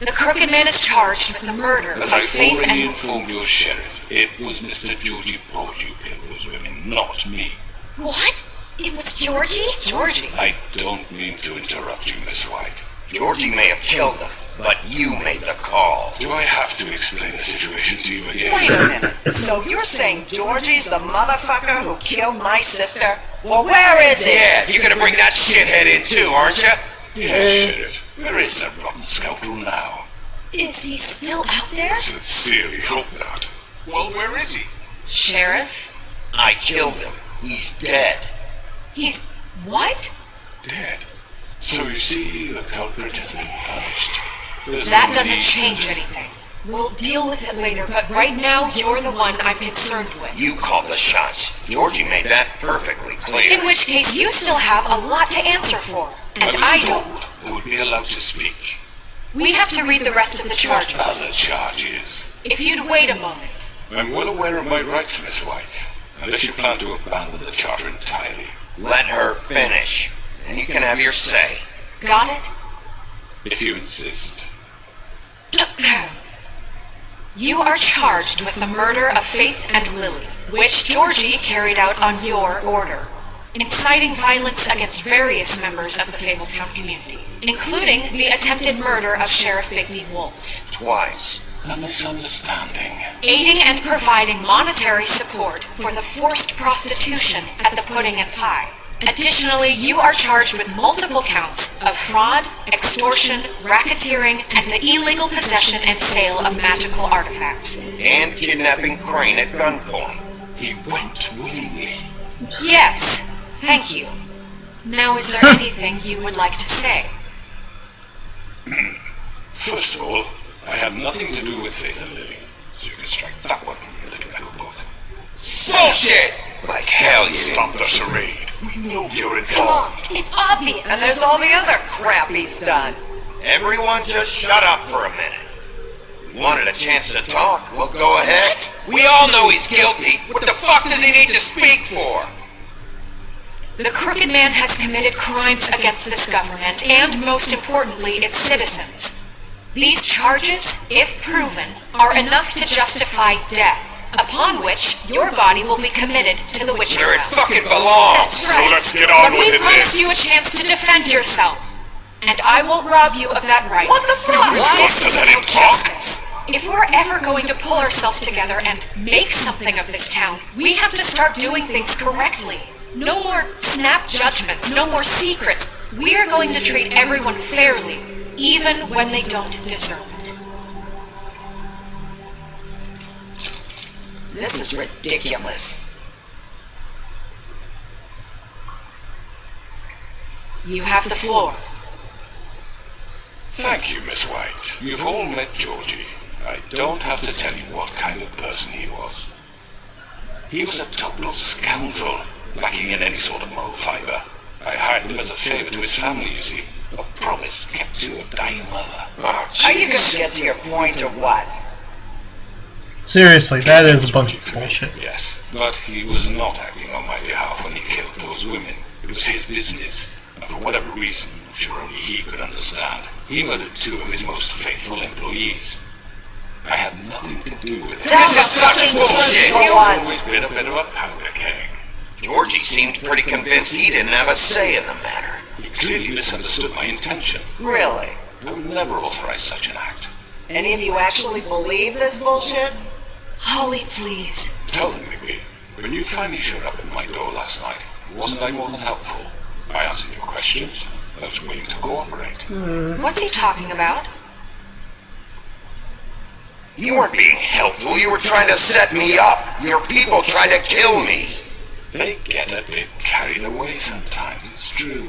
[SPEAKER 9] The Crooked Man is charged with the murder of
[SPEAKER 7] As I've
[SPEAKER 9] Faith
[SPEAKER 7] already
[SPEAKER 9] and...
[SPEAKER 7] informed your sheriff, it was Mr. Georgie Porge who killed those women, not me.
[SPEAKER 9] What? It was Georgie? Georgie?
[SPEAKER 7] I don't mean to interrupt you, Miss White.
[SPEAKER 3] Georgie may have killed them, but you made the call.
[SPEAKER 7] Do I have to explain the situation to you again?
[SPEAKER 5] Wait a minute. So you're saying Georgie's the motherfucker who killed my sister? Well, where is he?
[SPEAKER 3] Yeah, you're gonna bring that shithead in too, aren't you?
[SPEAKER 7] Yes, Sheriff. Where is that rotten scoundrel now?
[SPEAKER 9] Is he still out there?
[SPEAKER 7] Sincerely hope not.
[SPEAKER 6] Well, where is he?
[SPEAKER 9] Sheriff?
[SPEAKER 3] I killed him. He's dead.
[SPEAKER 9] He's... what?
[SPEAKER 7] Dead. So you see, the culprit has been punished. There's
[SPEAKER 9] That
[SPEAKER 7] no
[SPEAKER 9] doesn't
[SPEAKER 7] need
[SPEAKER 9] change
[SPEAKER 7] to-
[SPEAKER 9] anything. We'll deal with it later, but right now you're the one I'm concerned with.
[SPEAKER 3] You called the shots. Georgie made that perfectly clear.
[SPEAKER 9] In which case you still have a lot to answer for. And I
[SPEAKER 7] was
[SPEAKER 9] don't.
[SPEAKER 7] told I would be allowed to speak.
[SPEAKER 9] We have to read the rest of the charges.
[SPEAKER 7] Other charges.
[SPEAKER 9] If you'd wait a moment.
[SPEAKER 7] I'm well aware of my rights, Miss White. Unless you plan to abandon the charter entirely.
[SPEAKER 3] Let her finish. Then you can have your say.
[SPEAKER 9] Got it?
[SPEAKER 7] If you insist.
[SPEAKER 9] You are charged with the murder of Faith and Lily, which Georgie carried out on your order, inciting violence against various members of the Fabletown community, including the attempted murder of Sheriff Bigby Wolf.
[SPEAKER 3] Twice.
[SPEAKER 7] A misunderstanding.
[SPEAKER 2] Aiding and providing monetary support for the forced prostitution at the Pudding and Pie. Additionally, you are charged with multiple counts of fraud, extortion, racketeering, and the illegal possession and sale of magical artifacts.
[SPEAKER 3] And kidnapping Crane at gunpoint.
[SPEAKER 7] He went willingly.
[SPEAKER 2] Yes, thank you. Now, is there anything you would like to say?
[SPEAKER 7] First of all, I had nothing to do with Faith and Living, so you can strike that one from your little echo book.
[SPEAKER 3] Bullshit! Like hell you
[SPEAKER 7] Stop the charade. We know you're
[SPEAKER 2] Come on,
[SPEAKER 7] involved.
[SPEAKER 2] it's obvious.
[SPEAKER 5] And there's all the other crap he's done.
[SPEAKER 3] Everyone just shut up for a minute. You wanted a chance to talk, well go ahead. We all know he's guilty. What the fuck does he need to speak for?
[SPEAKER 2] The Crooked Man has committed crimes against this government and, most importantly, its citizens. These charges, if proven, are enough to justify death, upon which your body will be committed to the witching
[SPEAKER 3] Where it
[SPEAKER 2] realm.
[SPEAKER 3] fucking belongs.
[SPEAKER 2] That's right.
[SPEAKER 7] let's get on
[SPEAKER 2] But
[SPEAKER 7] with
[SPEAKER 2] we
[SPEAKER 7] it
[SPEAKER 2] promised
[SPEAKER 7] then.
[SPEAKER 2] you a chance to defend yourself, and I won't rob you of that right.
[SPEAKER 5] What the fuck?
[SPEAKER 2] This is
[SPEAKER 7] Let him
[SPEAKER 2] about
[SPEAKER 7] talk.
[SPEAKER 2] justice. If we're ever going to pull ourselves together and make something of this town, we have to start doing things correctly. No more snap judgments, no more secrets. We are going to treat everyone fairly, even when they don't deserve it.
[SPEAKER 5] This is ridiculous.
[SPEAKER 2] You have the floor.
[SPEAKER 7] Thank you, Miss White. You've all met Georgie. I don't have to tell you what kind of person he was. He was a total scoundrel, lacking in any sort of moral fiber. I hired him as a favor to his family, you see. A promise kept to a dying mother.
[SPEAKER 3] Oh,
[SPEAKER 5] Are you
[SPEAKER 3] jeez.
[SPEAKER 5] gonna get to your point or what?
[SPEAKER 1] Seriously, that is a bunch of bullshit.
[SPEAKER 7] Yes, but he was not acting on my behalf when he killed those women. It was his business, and for whatever reason, I'm sure only he could understand, he murdered 2 of his most faithful employees. I had nothing to do with it.
[SPEAKER 5] Tell
[SPEAKER 3] This is such bullshit.
[SPEAKER 5] for
[SPEAKER 7] Always
[SPEAKER 5] once.
[SPEAKER 7] been a bit of a powder keg.
[SPEAKER 3] Georgie seemed pretty convinced he didn't have a say in the matter.
[SPEAKER 7] He clearly misunderstood my intention.
[SPEAKER 5] Really?
[SPEAKER 7] I would never authorize such an act.
[SPEAKER 5] Any of you actually believe this bullshit?
[SPEAKER 2] Holly, please.
[SPEAKER 7] Tell them, McBee, when you finally showed up at my door last night, wasn't I more than helpful? I answered your questions. I was willing to cooperate.
[SPEAKER 2] What's he talking about?
[SPEAKER 3] You weren't being helpful, you were trying to set me up. Your people tried to kill me.
[SPEAKER 7] They get a bit carried away sometimes, it's true.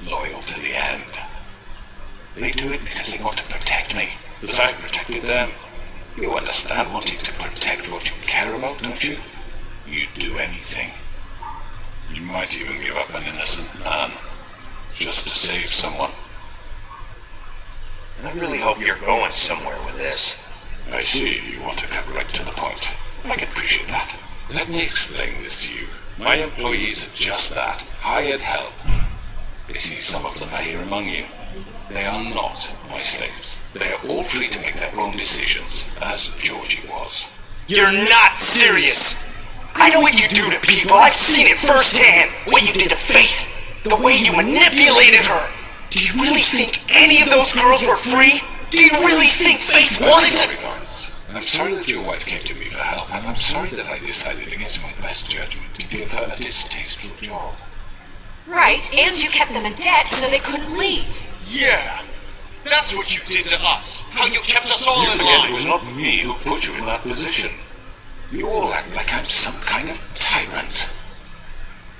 [SPEAKER 7] Loyal to the end. They do it because they want to protect me, as I protected them. You understand wanting to protect what you care about, don't you? You'd do anything. You might even give up an innocent man, just to save someone.
[SPEAKER 3] I really hope you're going somewhere with this.
[SPEAKER 7] I see you want to cut right to the point. I can appreciate that. Let me explain this to you. My employees are just that, hired help. I see some of them are here among you. They are not my slaves. They are all free to make their own decisions, as Georgie was.
[SPEAKER 8] You're not serious! I know what you do to people, I've seen it firsthand! What you did to Faith! The way you manipulated her! Do you really think any of those girls were free? Do you really think Faith
[SPEAKER 7] I'm
[SPEAKER 8] wanted
[SPEAKER 7] sorry,
[SPEAKER 8] to—
[SPEAKER 7] Lawrence. I'm sorry that your wife came to me for help, and I'm sorry that I decided against my best judgment to give her a distasteful job.
[SPEAKER 2] Right, and you kept them in debt so they couldn't leave.
[SPEAKER 6] Yeah, that's what you did to us. How you kept us all
[SPEAKER 7] You
[SPEAKER 6] in
[SPEAKER 7] forget
[SPEAKER 6] line.
[SPEAKER 7] it was not me who put you in that position. You all act like I'm some kind of tyrant.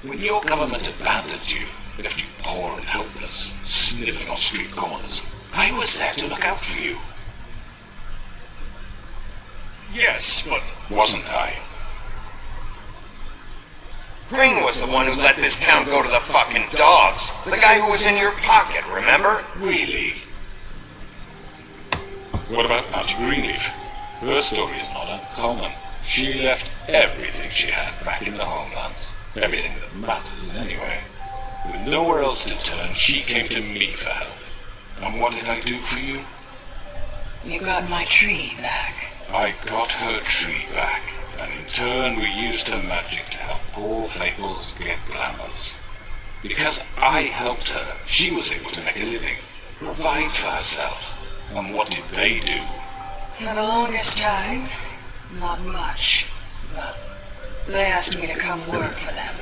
[SPEAKER 7] When your government abandoned you, left you poor and helpless, sniveling on street corners, I was there to look out for you.
[SPEAKER 6] Yes, but
[SPEAKER 7] Wasn't I?
[SPEAKER 3] Crane was the one who let this town go to the fucking dogs. The guy who was in your pocket, remember?
[SPEAKER 7] Really? What about Auntie Greenleaf? Her story is not uncommon. She left everything she had back in the homelands. Everything that mattered, anyway. With nowhere else to turn, she came to me for help. And what did I do for you?
[SPEAKER 9] You got my tree back.
[SPEAKER 7] I got her tree back, and in turn we used her magic to help poor Fables get glamours. Because I helped her, she was able to make a living, provide for herself. And what did they do?
[SPEAKER 2] For the longest time, not much. But they asked me to come work for them.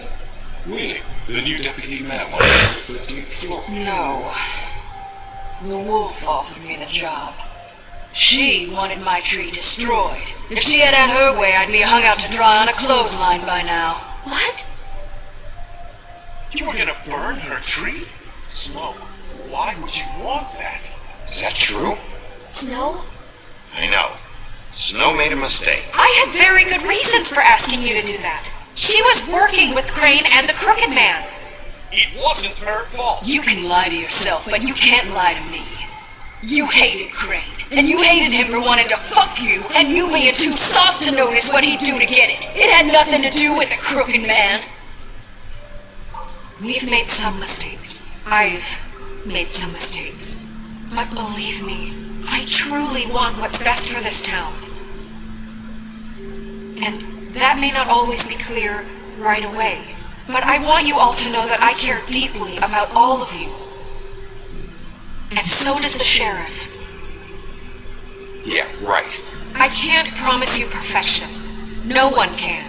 [SPEAKER 7] Really? The new deputy mayor on the 13th floor?
[SPEAKER 2] No. The wolf offered me the job. She wanted my tree destroyed. If she had had her way, I'd be hung out to dry on a clothesline by now.
[SPEAKER 9] What?
[SPEAKER 6] You were gonna burn her tree? Snow, why would you want that?
[SPEAKER 3] Is that true?
[SPEAKER 9] Snow?
[SPEAKER 3] I know. Snow made a mistake.
[SPEAKER 2] I had very good reasons for asking you to do that. She was working with Crane and the Crooked Man.
[SPEAKER 6] It wasn't her fault.
[SPEAKER 2] You can lie to yourself, but you can't lie to me. You hated Crane, and you hated him for wanting to fuck you, and you being too soft to notice what he'd do to get it. It had nothing to do with the Crooked Man. We've made some mistakes. I've made some mistakes. But believe me, I truly want what's best for this town. And that may not always be clear right away, but I want you all to know that I care deeply about all of you. And so does the sheriff.
[SPEAKER 3] Yeah, right.
[SPEAKER 2] I can't promise you perfection. No one can.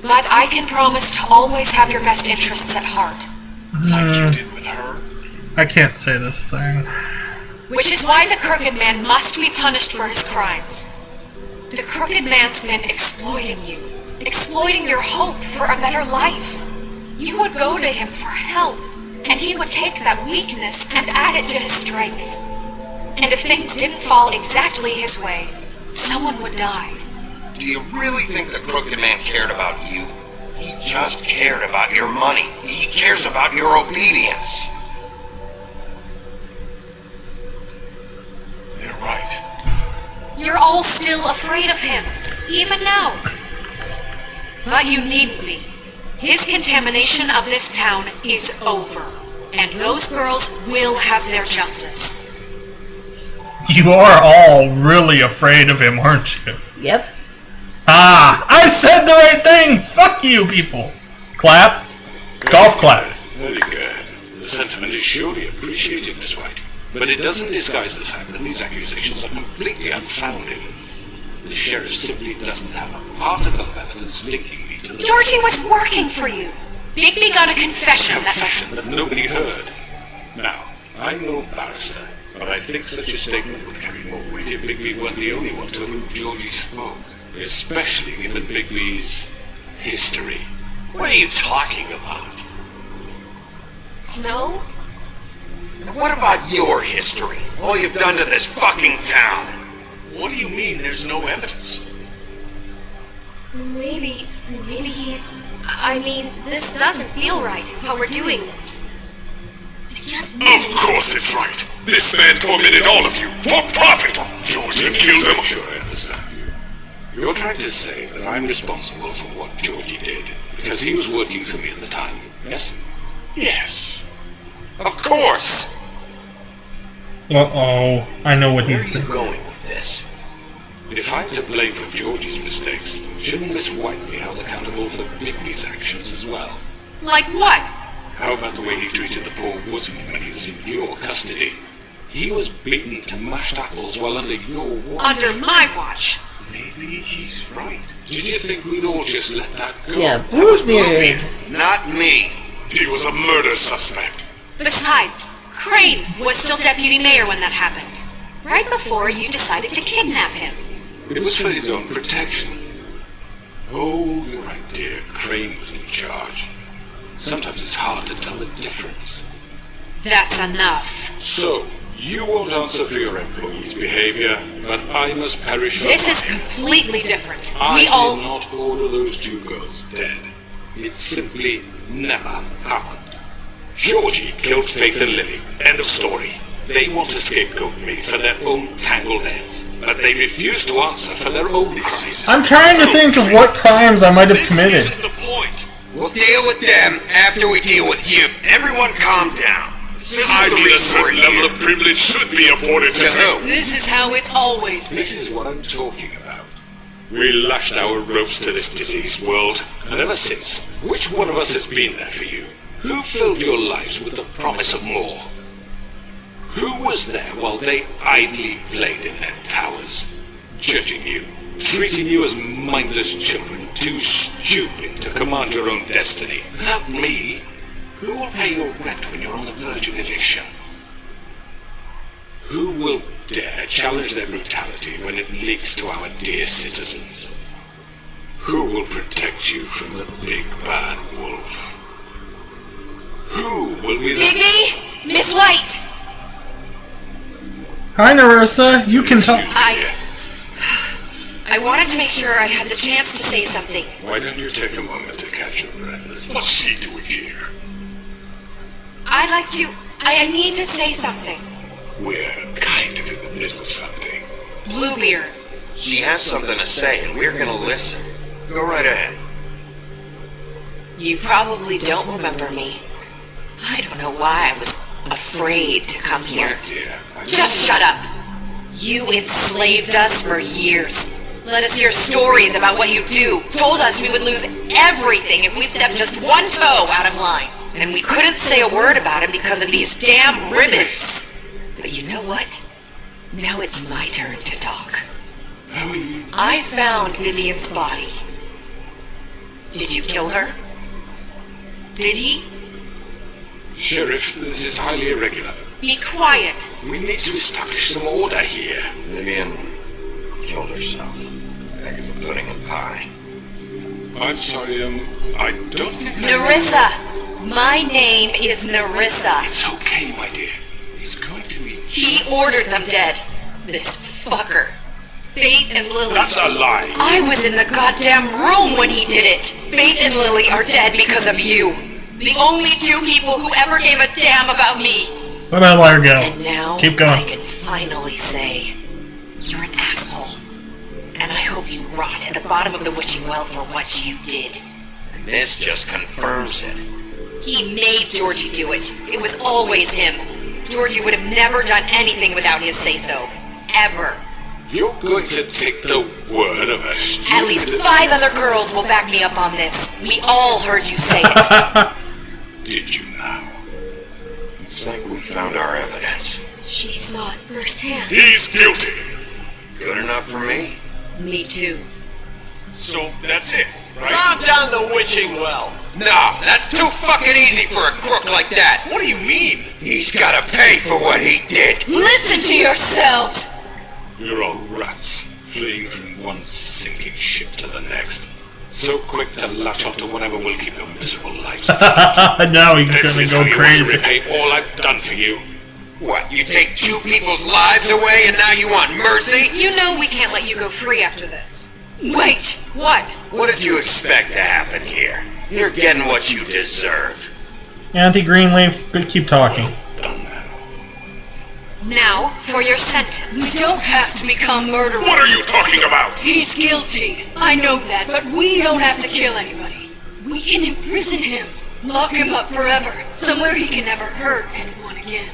[SPEAKER 2] But I can promise to always have your best interests at heart.
[SPEAKER 6] Like you did with her?
[SPEAKER 1] I can't say this thing.
[SPEAKER 2] Which is why the Crooked Man must be punished for his crimes. The Crooked Man's been exploiting you. Exploiting your hope for a better life. You would go to him for help, and he would take that weakness and add it to his strength. And if things didn't fall exactly his way, someone would die.
[SPEAKER 3] Do you really think the Crooked Man cared about you? He just cared about your money. He cares about your obedience.
[SPEAKER 6] They're right.
[SPEAKER 2] You're all still afraid of him, even now. But you needn't be. His contamination of this town is over, and those girls will have their justice.
[SPEAKER 1] You are all really afraid of him, aren't you?
[SPEAKER 4] Yep.
[SPEAKER 1] Ah, I said the right thing! Fuck you, people! Clap. Golf clap.
[SPEAKER 7] Very good. The sentiment is surely appreciated, Miss White. But it doesn't disguise the fact that these accusations are completely unfounded. The sheriff simply doesn't have a particle of evidence linking me to the...
[SPEAKER 2] Georgie was working for you. Bigby got a confession
[SPEAKER 7] that nobody heard. Now, I'm no barrister, but I think such a statement would carry more weight if Bigby weren't the only one to whom Georgie spoke. Especially given Bigby's history.
[SPEAKER 3] What are you talking about?
[SPEAKER 9] Snow?
[SPEAKER 3] What about your history? All you've done to this fucking town?
[SPEAKER 6] What do you mean there's no evidence?
[SPEAKER 9] Maybe he's... I mean, this doesn't feel right, how we're doing this. It just...
[SPEAKER 6] Of course it's right. This man tormented all of you for profit. Georgie killed him.
[SPEAKER 7] I'm sure I understand. You're trying to say that I'm responsible for what Georgie did because he was working for me at the time, yes?
[SPEAKER 6] Yes.
[SPEAKER 3] Of course.
[SPEAKER 1] Uh-oh. I know what
[SPEAKER 3] Where
[SPEAKER 1] he's
[SPEAKER 3] are you
[SPEAKER 1] thinking.
[SPEAKER 3] going with this?
[SPEAKER 7] If I'm to blame for Georgie's mistakes, shouldn't Miss White be held accountable for Bigby's actions as well?
[SPEAKER 2] Like what?
[SPEAKER 7] How about the way he treated the poor woodsman when he was in your custody? He was beaten to mashed apples while under your watch.
[SPEAKER 2] Under my watch.
[SPEAKER 7] Maybe he's right. Did you think we'd all just let that go?
[SPEAKER 4] Yeah, Bluebeard.
[SPEAKER 3] Not me.
[SPEAKER 6] He was a murder suspect.
[SPEAKER 2] Besides, Crane was still deputy mayor when that happened. Right before you decided to kidnap him.
[SPEAKER 7] It was for his own protection. Oh, you're right, dear. Crane was in charge. Sometimes it's hard to tell the difference.
[SPEAKER 2] That's enough.
[SPEAKER 7] So, you won't answer for your employees' behavior, but I must perish for
[SPEAKER 2] This is
[SPEAKER 7] mine.
[SPEAKER 2] completely different.
[SPEAKER 7] I
[SPEAKER 2] We all...
[SPEAKER 7] did not order those two girls dead. It simply never happened. Georgie killed Faith and Lily. End of story. They want to scapegoat me for their own tangled ends, but they refuse to answer for their own crimes.
[SPEAKER 1] I'm trying to think of what crimes I might have committed.
[SPEAKER 6] This isn't the point.
[SPEAKER 3] We'll deal with them after we deal with you. Everyone calm down. This isn't
[SPEAKER 6] I
[SPEAKER 3] the
[SPEAKER 6] mean, a
[SPEAKER 3] reason we're
[SPEAKER 6] certain level
[SPEAKER 3] here.
[SPEAKER 6] of privilege should be afforded to
[SPEAKER 3] who?
[SPEAKER 2] This is how it's always been.
[SPEAKER 7] This is what I'm talking about. We lashed our ropes to this diseased world, and ever since, which one of us has been there for you? Who filled your lives with the promise of more? Who was there while they idly played in their towers?
[SPEAKER 6] judging you, treating you as mindless children, too stupid to command your own destiny. Without me, who will pay your rent when you're on the verge of eviction? Who will dare challenge their brutality when it leaks to our dear citizens? Who will protect you from the big bad wolf? Who will be the...
[SPEAKER 2] Bigby! Miss White!
[SPEAKER 1] Hi, Nerissa. You can talk.
[SPEAKER 2] I wanted to make sure I had the chance to say something.
[SPEAKER 6] Why don't you take a moment to catch your breath?
[SPEAKER 3] What's she doing here?
[SPEAKER 2] I'd like to... I need to say something.
[SPEAKER 3] We're kind of in the middle of something.
[SPEAKER 2] Bluebeard.
[SPEAKER 3] She has something to say, and we're gonna listen. Go right ahead.
[SPEAKER 2] You probably don't remember me. I don't know why I was afraid to come here. Just shut up. You enslaved us for years. Let us hear stories about what you do. Told us we would lose everything if we stepped just one toe out of line. And we couldn't say a word about it because of these damn ribbons. But you know what? Now it's my turn to talk. I found Vivian's body. Did you kill her? Did he?
[SPEAKER 6] Sheriff, this is highly irregular.
[SPEAKER 2] Be quiet.
[SPEAKER 6] We need to establish some order here.
[SPEAKER 3] Vivian killed herself. Back at the pudding and pie.
[SPEAKER 6] I'm sorry, I don't think
[SPEAKER 2] Nerissa! My name is Nerissa.
[SPEAKER 6] It's okay, my dear. It's going to be
[SPEAKER 2] He ordered them dead. This fucker. Faith and Lily.
[SPEAKER 6] That's a lie.
[SPEAKER 2] I was in the goddamn room when he did it. Faith and Lily are dead because of you. The only two people who ever gave a damn about me.
[SPEAKER 1] What about let her go?
[SPEAKER 2] And now
[SPEAKER 1] Keep going.
[SPEAKER 2] I can finally say, you're an asshole. And I hope you rot at the bottom of the witching well for what you did.
[SPEAKER 3] And this just confirms it.
[SPEAKER 2] He made Georgie do it. It was always him. Georgie would have never done anything without his say-so. Ever.
[SPEAKER 6] You're going to take the word of a stupid...
[SPEAKER 2] At least 5 other girls will back me up on this. We all heard you say it.
[SPEAKER 6] Did you now?
[SPEAKER 3] Looks like we found our evidence.
[SPEAKER 2] She saw it firsthand.
[SPEAKER 6] He's guilty.
[SPEAKER 3] Good enough for me?
[SPEAKER 2] Me too.
[SPEAKER 6] So that's it, right?
[SPEAKER 8] Calm down the witching well.
[SPEAKER 3] No, that's too fucking easy for a crook like that.
[SPEAKER 6] What do you mean?
[SPEAKER 3] He's gotta pay for what he did.
[SPEAKER 2] Listen to yourselves!
[SPEAKER 6] You're all rats, fleeing from one sinking ship to the next. So quick to latch onto whatever will keep your miserable lives afloat.
[SPEAKER 1] Now he's
[SPEAKER 6] This
[SPEAKER 1] gonna
[SPEAKER 6] is
[SPEAKER 1] go
[SPEAKER 6] how you want to
[SPEAKER 1] crazy.
[SPEAKER 6] repay all I've done for you.
[SPEAKER 3] What, you take 2 people's lives away and now you want mercy?
[SPEAKER 2] You know we can't let you go free after this. Wait! What?
[SPEAKER 3] What did you expect to happen here? You're getting what you deserve.
[SPEAKER 1] Auntie Greenleaf, keep talking.
[SPEAKER 6] Done that.
[SPEAKER 2] Now, for your sentence. We don't have to become murderers.
[SPEAKER 6] What are you talking about?
[SPEAKER 2] He's guilty. I know that, but we don't have to kill anybody. We can imprison him. Lock him up forever. Somewhere he can never hurt anyone again.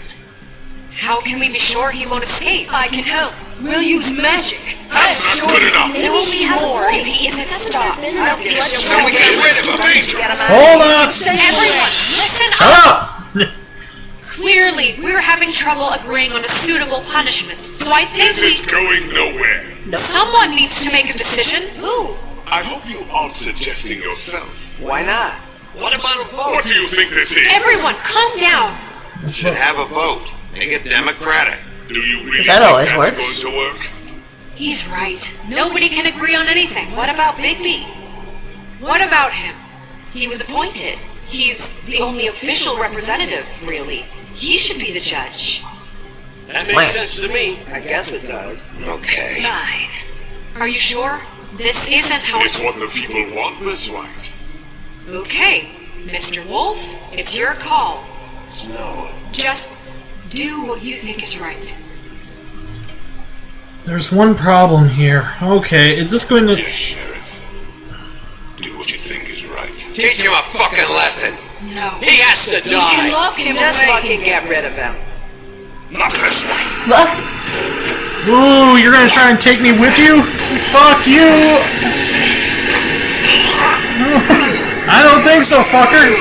[SPEAKER 2] How can we be sure he won't escape? I can help. We'll use magic.
[SPEAKER 6] That's not good enough.
[SPEAKER 2] There will be more if he isn't stopped.
[SPEAKER 3] So we get rid of him.
[SPEAKER 1] Hold on!
[SPEAKER 2] Everyone, listen
[SPEAKER 1] Shut
[SPEAKER 2] up!
[SPEAKER 1] up!
[SPEAKER 2] Clearly, we're having trouble agreeing on a suitable punishment, so I think
[SPEAKER 6] This is going nowhere.
[SPEAKER 2] someone needs to make a decision. Who?
[SPEAKER 6] I hope you aren't suggesting yourself.
[SPEAKER 8] Why not? What about a vote?
[SPEAKER 6] What do you think this is?
[SPEAKER 2] Everyone, calm down.
[SPEAKER 3] Should have a vote. Make it democratic.
[SPEAKER 6] Do you really
[SPEAKER 4] That
[SPEAKER 6] think
[SPEAKER 4] always
[SPEAKER 6] that's
[SPEAKER 4] works.
[SPEAKER 6] going to work?
[SPEAKER 2] He's right. Nobody can agree on anything. What about Bigby? What about him? He was appointed. He's the only official representative, really. He should be the judge.
[SPEAKER 8] That makes sense to me. I guess it does.
[SPEAKER 3] Okay.
[SPEAKER 2] Fine. Are you sure? This isn't how
[SPEAKER 6] It's what the people want, Miss White.
[SPEAKER 2] Okay, Mr. Wolf, it's your call.
[SPEAKER 3] Snow.
[SPEAKER 2] Just do what you think is right.
[SPEAKER 1] There's one problem here. Okay, is this going to...
[SPEAKER 6] Yes, Sheriff. Do what you think is right.
[SPEAKER 3] Teach him a fucking lesson.
[SPEAKER 2] No.
[SPEAKER 8] He has to die.
[SPEAKER 2] Lock him
[SPEAKER 5] Just
[SPEAKER 2] away.
[SPEAKER 5] fucking get rid of him.
[SPEAKER 6] Not this one.
[SPEAKER 4] What?
[SPEAKER 1] Ooh, you're gonna try and take me with you? Fuck you! I don't think so, fucker!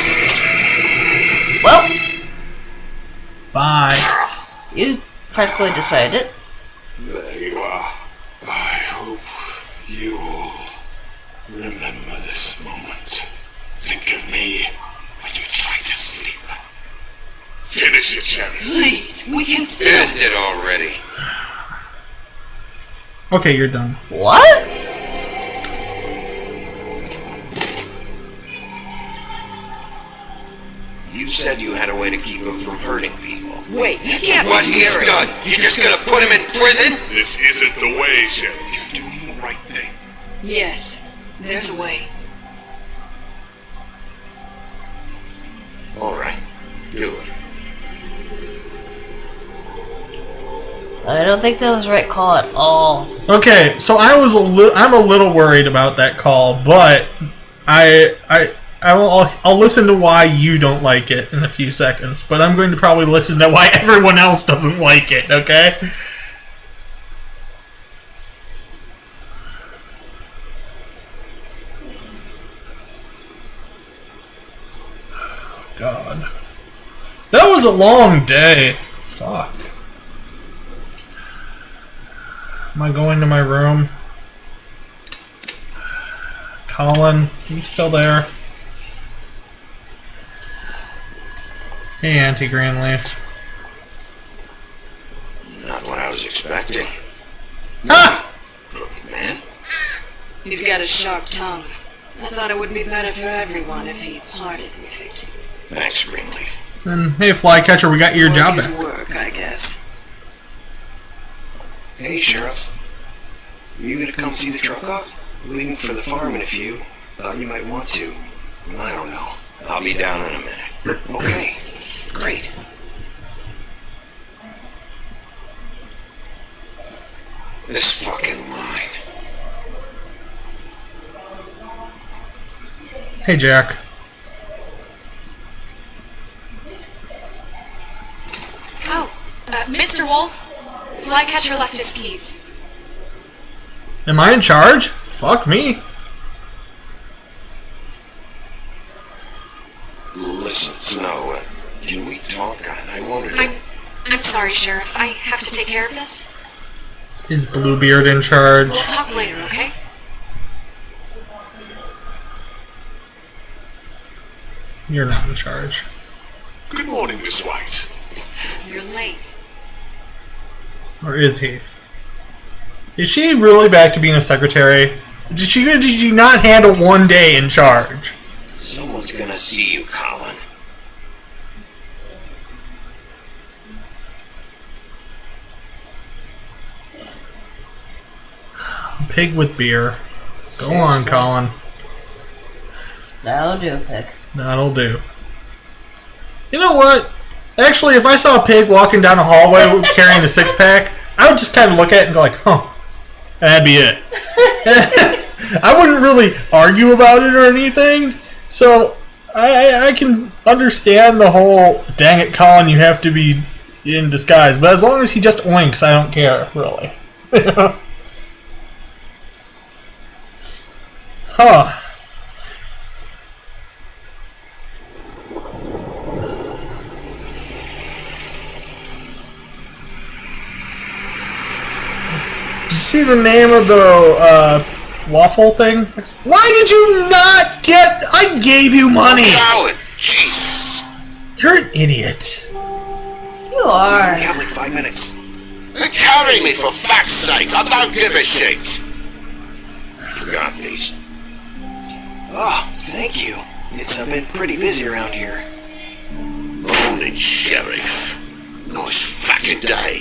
[SPEAKER 4] Well,
[SPEAKER 1] Bye.
[SPEAKER 4] you practically decided.
[SPEAKER 6] There you are. I Remember this moment. Think of me when you try to sleep. Finish it, Sheriff.
[SPEAKER 5] Please, we can still.
[SPEAKER 3] End it already.
[SPEAKER 1] Okay, you're done.
[SPEAKER 4] What?
[SPEAKER 3] You said you had a way to keep him from hurting people.
[SPEAKER 5] Wait, you can't
[SPEAKER 3] What
[SPEAKER 5] be
[SPEAKER 3] he's
[SPEAKER 5] serious.
[SPEAKER 3] done, you're just gonna put him in prison?
[SPEAKER 6] This isn't the way, Sheriff. You're doing the right thing.
[SPEAKER 5] Yes, there's a way.
[SPEAKER 3] Alright, do it.
[SPEAKER 4] I don't think that was the right call at all.
[SPEAKER 1] Okay, so I'm a little worried about that call, but I'll listen to why you don't like it in a few seconds, but I'm going to probably listen to why everyone else doesn't like it, okay? God. That was a long day. Fuck. Am I going to my room? Colin, you still there? Hey, Auntie Greenleaf.
[SPEAKER 3] Not what I was expecting.
[SPEAKER 1] Ah!
[SPEAKER 3] Crooked man.
[SPEAKER 5] He's got a sharp tongue. I thought it would be better for everyone if he parted with it.
[SPEAKER 3] Thanks, Greenleaf.
[SPEAKER 1] And hey, Flycatcher, we got your job
[SPEAKER 5] His
[SPEAKER 1] back.
[SPEAKER 5] work, I guess.
[SPEAKER 8] Hey, Sheriff. You gonna come see the truck off? We're leaving for the farm in a few. Thought you might want to. I don't know.
[SPEAKER 3] I'll be down in a minute.
[SPEAKER 8] Okay, great.
[SPEAKER 3] This fucking line.
[SPEAKER 1] Hey, Jack.
[SPEAKER 2] Oh, Mr. Wolf, Flycatcher left his keys.
[SPEAKER 1] Am I in charge? Fuck me.
[SPEAKER 3] Listen, Snow, can we talk? I wanted to...
[SPEAKER 2] I'm sorry, Sheriff. I have to take care of this.
[SPEAKER 1] Is Bluebeard in charge?
[SPEAKER 2] We'll talk later, okay?
[SPEAKER 1] You're not in charge.
[SPEAKER 6] Good morning, Miss White.
[SPEAKER 2] You're late.
[SPEAKER 1] Or is he? Is she really back to being a secretary? Did she not handle one day in charge?
[SPEAKER 3] Someone's gonna see you, Colin.
[SPEAKER 1] Pig with beer. Go on, Colin.
[SPEAKER 4] That'll do, Pig.
[SPEAKER 1] That'll do. You know what? Actually, if I saw a pig walking down a hallway carrying a six-pack, I would just kind of look at it and go like, huh. And that'd be it. I wouldn't really argue about it or anything. So, I can understand the whole, dang it, Colin, you have to be in disguise. But as long as he just oinks, I don't care, really. Huh. Did you see the name of the waffle thing? Why did you not get... I gave you money!
[SPEAKER 3] Colin! Jesus!
[SPEAKER 1] You're an idiot.
[SPEAKER 4] You are.
[SPEAKER 8] We have like 5 minutes.
[SPEAKER 3] They're carrying me, for fuck's sake! I don't give a shit! Forgot these.
[SPEAKER 8] Oh, thank you. It's been pretty busy around here.
[SPEAKER 3] Morning, Sheriff. Nice fucking day.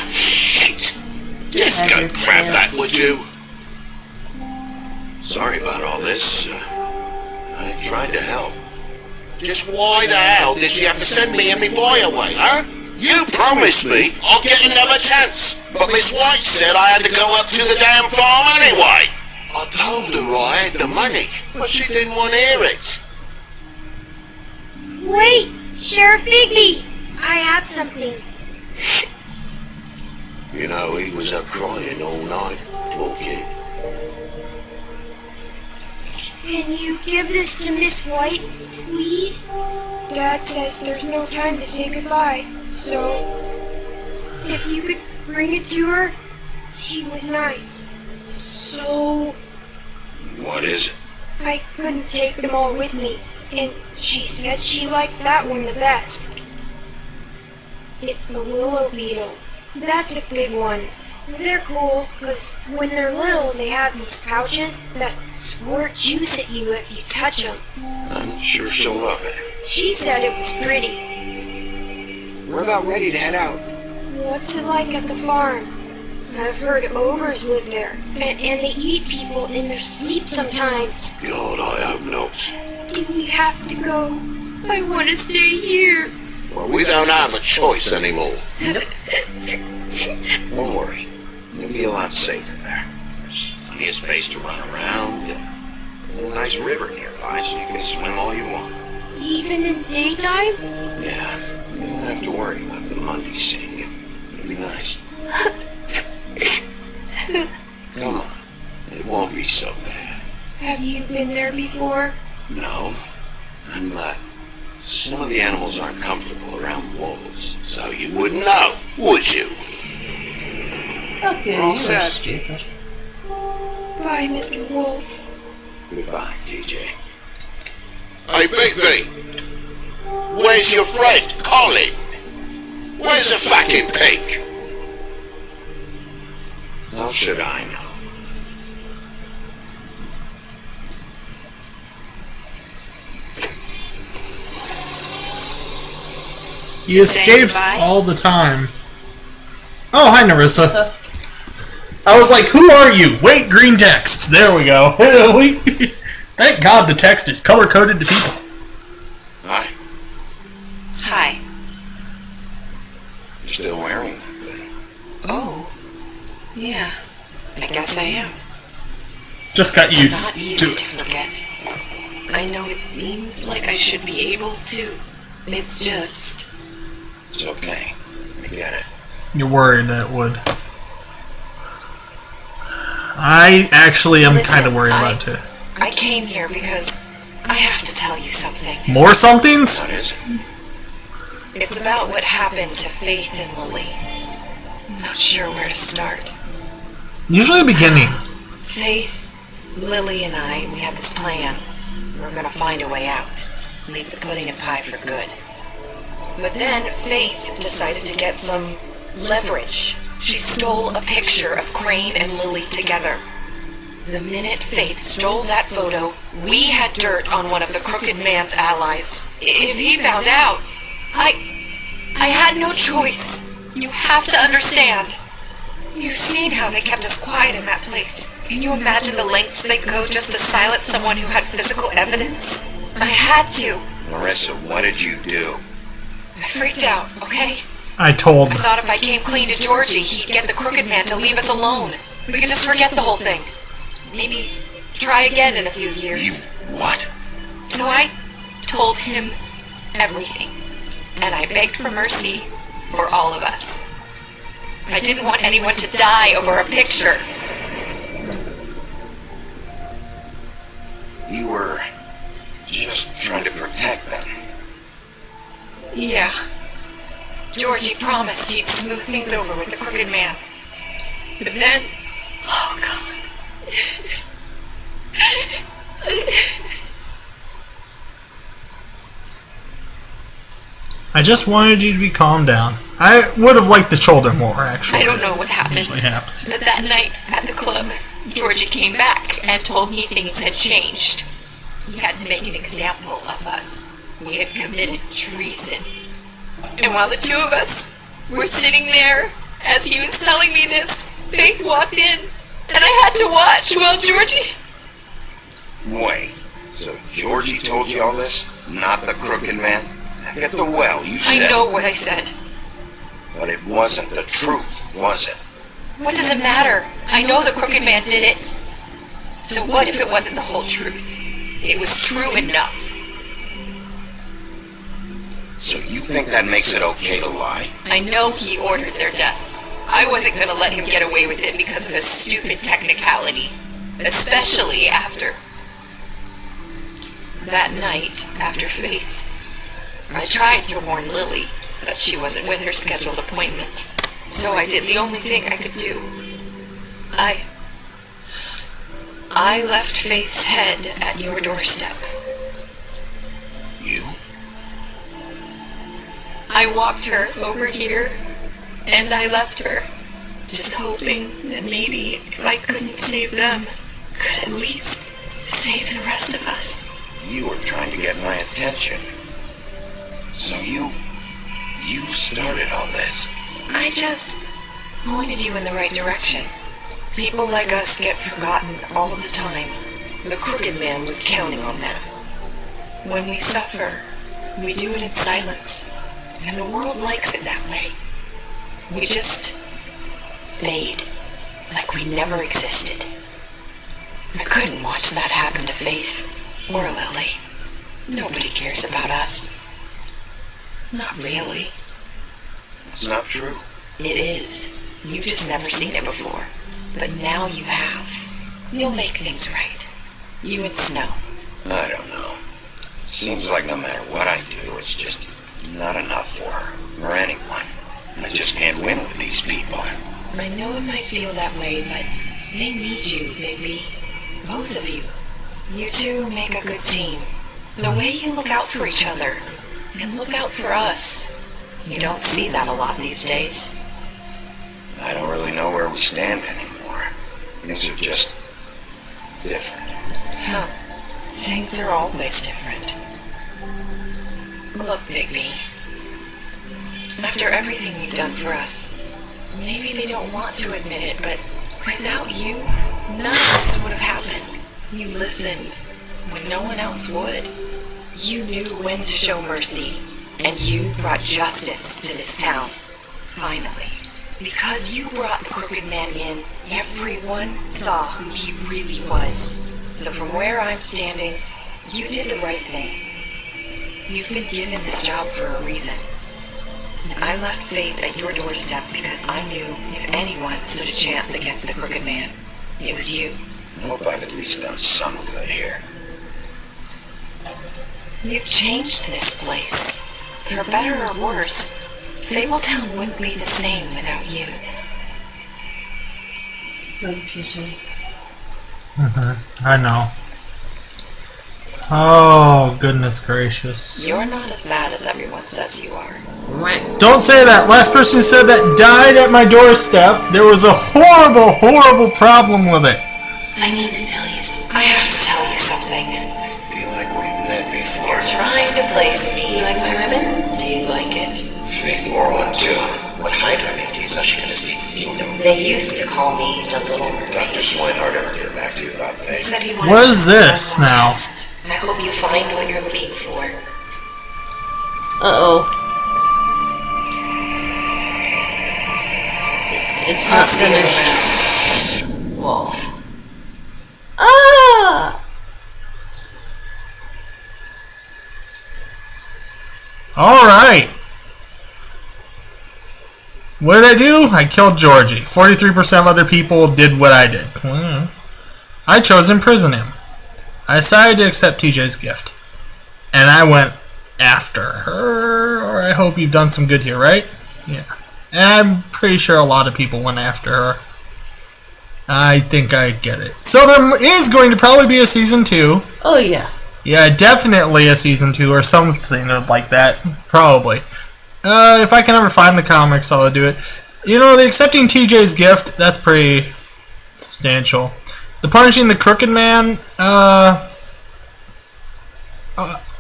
[SPEAKER 3] Shit! Just go grab that, would you? Sorry about all this. I tried to help. Just why the hell did she have to send me and me boy away, huh? You promised me I'll get another chance, but Miss White said I had to go up to the damn farm anyway. I told her I had the money, but she didn't want to hear it.
[SPEAKER 10] Wait, Sheriff Bigby, I have something.
[SPEAKER 3] You know, he was up crying all night, poor kid.
[SPEAKER 10] Can you give this to Miss White, please? Dad says there's no time to say goodbye, so if you could bring it to her, she was nice. So,
[SPEAKER 3] What is it?
[SPEAKER 10] I couldn't take them all with me, and she said she liked that one the best. It's a willow beetle. That's a big one. They're cool, because when they're little, they have these pouches that squirt juice at you if you touch them.
[SPEAKER 3] I'm sure she'll love it.
[SPEAKER 10] She said it was pretty.
[SPEAKER 8] We're about ready to head out.
[SPEAKER 10] What's it like at the farm? I've heard ogres live there, and they eat people in their sleep sometimes.
[SPEAKER 3] God, I hope not.
[SPEAKER 10] Do we have to go? I want to stay here.
[SPEAKER 3] Well, we don't have a choice anymore. Don't worry. You'll be a lot safer there. There's plenty of space to run around. There's a nice river nearby, so you can swim all you want.
[SPEAKER 10] Even in daytime?
[SPEAKER 3] Yeah, you don't have to worry about the Monday seeing you. It'll be nice. Come on. It won't be so bad.
[SPEAKER 10] Have you been there before?
[SPEAKER 3] No. And some of the animals aren't comfortable around wolves, so you wouldn't know, would you?
[SPEAKER 4] Okay,
[SPEAKER 8] All
[SPEAKER 4] you
[SPEAKER 8] set.
[SPEAKER 4] are stupid.
[SPEAKER 10] Bye, Mr. Wolf.
[SPEAKER 3] Goodbye, TJ. Hey, Bigby! Where's your friend, Colin? Where's the fucking pig? How should I know?
[SPEAKER 1] He escapes
[SPEAKER 2] goodbye?
[SPEAKER 1] all the time. Oh, hi, Narissa. I was like, who are you? Wait, green text. There we go. Thank God the text is color-coded to people.
[SPEAKER 3] Hi.
[SPEAKER 2] Hi.
[SPEAKER 3] You're still wearing that thing.
[SPEAKER 5] Oh. Yeah. I guess I am.
[SPEAKER 1] Just got
[SPEAKER 5] It's
[SPEAKER 1] used
[SPEAKER 5] not
[SPEAKER 1] to
[SPEAKER 5] easy
[SPEAKER 1] it.
[SPEAKER 5] to forget. I know it seems like I should be able to. It's just...
[SPEAKER 3] It's okay. I get it.
[SPEAKER 1] You're worried that it would. I actually am
[SPEAKER 5] Listen,
[SPEAKER 1] kind of worried about it too.
[SPEAKER 5] I came here because I have to tell you something.
[SPEAKER 1] More somethings?
[SPEAKER 3] What is it?
[SPEAKER 5] It's about what happened to Faith and Lily. I'm not sure where to start.
[SPEAKER 1] Usually the beginning.
[SPEAKER 5] Faith, Lily, and I, we had this plan. We were gonna find a way out. Leave the pudding and pie for good. But then Faith decided to get some leverage. She stole a picture of Crane and Lily together. The minute Faith stole that photo, we had dirt on one of the Crooked Man's allies. If he found out, I had no choice. You have to understand. You've seen how they kept us quiet in that place. Can you imagine the lengths they'd go just to silence someone who had physical evidence? I had to.
[SPEAKER 3] Marissa, what did you do?
[SPEAKER 5] I freaked out, okay?
[SPEAKER 1] I told.
[SPEAKER 5] I thought if I came clean to Georgie, he'd get the Crooked Man to leave us alone. We could just forget the whole thing. Maybe try again in a few years.
[SPEAKER 3] You what?
[SPEAKER 5] So I told him everything. And I begged for mercy for all of us. I didn't want anyone to die over a picture.
[SPEAKER 3] You were just trying to protect them.
[SPEAKER 5] Yeah. Georgie promised he'd smooth things over with the Crooked Man. But then... Oh, God.
[SPEAKER 1] I just wanted you to be calmed down. I would have liked the shoulder more, actually.
[SPEAKER 5] I don't know what happened.
[SPEAKER 1] Usually happens.
[SPEAKER 5] But that night at the club, Georgie came back and told me things had changed. He had to make an example of us. We had committed treason. And while the two of us were sitting there, as he was telling me this, Faith walked in, and I had to watch while Georgie...
[SPEAKER 3] Wait, so Georgie told you all this? Not the Crooked Man? At the well, you said...
[SPEAKER 5] I know what I said.
[SPEAKER 3] But it wasn't the truth, was it?
[SPEAKER 5] What does it matter? I know the Crooked Man did it. So what if it wasn't the whole truth? It was true enough.
[SPEAKER 3] So you think that makes it okay to lie?
[SPEAKER 5] I know he ordered their deaths. I wasn't going to let him get away with it because of a stupid technicality. Especially after... that night, after Faith. I tried to warn Lily, but she wasn't with her scheduled appointment. So I did the only thing I could do. I I left Faith's head at your doorstep.
[SPEAKER 8] You?
[SPEAKER 9] I walked her over here, and I left her, just hoping that maybe if I couldn't save them, could at least save the rest of us.
[SPEAKER 8] You were trying to get my attention. So you started all this.
[SPEAKER 5] I just pointed you in the right direction. People like us get forgotten all of the time. The Crooked Man was counting on that. When we suffer, we do it in silence, and the world likes it that way. We just fade, like we never existed. I couldn't watch that happen to Faith or Lily. Nobody cares about us. Not really.
[SPEAKER 8] It's not true.
[SPEAKER 5] It is. You've just never seen it before. But now you have. You'll make things right. You and Snow.
[SPEAKER 8] I don't know. Seems like no matter what I do, it's just not enough for her, or anyone. I just can't win with these people.
[SPEAKER 5] I know it might feel that way, but they need you, Bigby. Both of you. You two make a good team. The way you look out for each other, and look out for us. You don't see that a lot these days.
[SPEAKER 8] I don't really know where we stand anymore. Things are just different.
[SPEAKER 5] Huh. Things are always different. Look, Bigby. After everything you've done for us, maybe they don't want to admit it, but without you, none of this would have happened. You listened when no one else would. You knew when to show mercy, and you brought justice to this town. Finally. Because you brought the Crooked Man in, everyone saw who he really was. So from where I'm standing, you did the right thing. You've been given this job for a reason. And I left Faith at your doorstep because I knew if anyone stood a chance against the Crooked Man, it was you.
[SPEAKER 8] I hope I've at least done some good here.
[SPEAKER 5] You've changed this place. For better or worse, Fabletown wouldn't be the same without you.
[SPEAKER 1] I know. Oh, goodness gracious.
[SPEAKER 5] You're not as bad as everyone says you are.
[SPEAKER 1] Don't say that. Last person who said that died at my doorstep. There was a horrible, horrible problem with it.
[SPEAKER 5] I need to tell you something. I have to tell you something.
[SPEAKER 8] I feel like we've met before.
[SPEAKER 5] You're trying to place me. You like my ribbon? Do you like it?
[SPEAKER 8] Faith wore one too. What Hydra named you so she could escape the kingdom?
[SPEAKER 5] They used to call me the Little Mermaid.
[SPEAKER 8] Dr. Swinehart ever get back to you about
[SPEAKER 5] He
[SPEAKER 8] Faith?
[SPEAKER 5] said he wanted
[SPEAKER 1] What
[SPEAKER 5] to
[SPEAKER 1] is this now?
[SPEAKER 5] test. I hope you find what you're looking for.
[SPEAKER 4] Uh-oh. It's not finished.
[SPEAKER 5] Wolf.
[SPEAKER 4] Ah!
[SPEAKER 1] Alright. What did I do? I killed Georgie. 43% of other people did what I did. I chose to imprison him. I decided to accept TJ's gift. And I went after her. Or I hope you've done some good here, right? Yeah. And I'm pretty sure a lot of people went after her. I think I get it. So there is going to probably be a season 2.
[SPEAKER 4] Oh, yeah.
[SPEAKER 1] Yeah, definitely a season 2 or something like that. Probably. If I can ever find the comics, I'll do it. You know, the accepting TJ's gift, that's pretty substantial. The punishing the Crooked Man,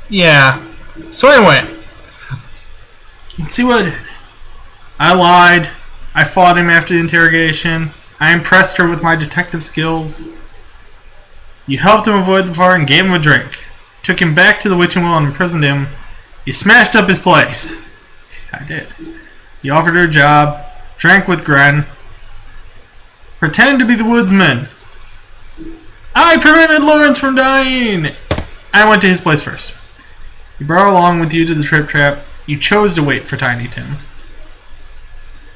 [SPEAKER 1] yeah. So anyway, let's see what I did. I lied. I fought him after the interrogation. I impressed her with my detective skills. You helped him avoid the fire and gave him a drink. Took him back to the Witching Well and imprisoned him. You smashed up his place. I did. You offered her a job, drank with Gren, pretended to be the woodsman. I prevented Lawrence from dying! I went to his place first. You brought her along with you to the Trip Trap. You chose to wait for Tiny Tim.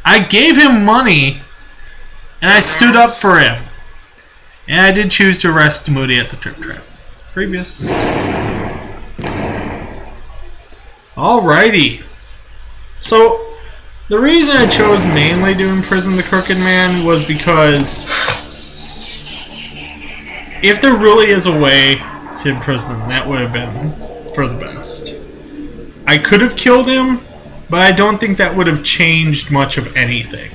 [SPEAKER 1] I gave him money, and I stood up for him. And I did choose to arrest Moody at the Trip Trap. Previous. Alrighty. So, the reason I chose mainly to imprison the Crooked Man was because if there really is a way to imprison him, that would have been for the best. I could have killed him, but I don't think that would have changed much of anything.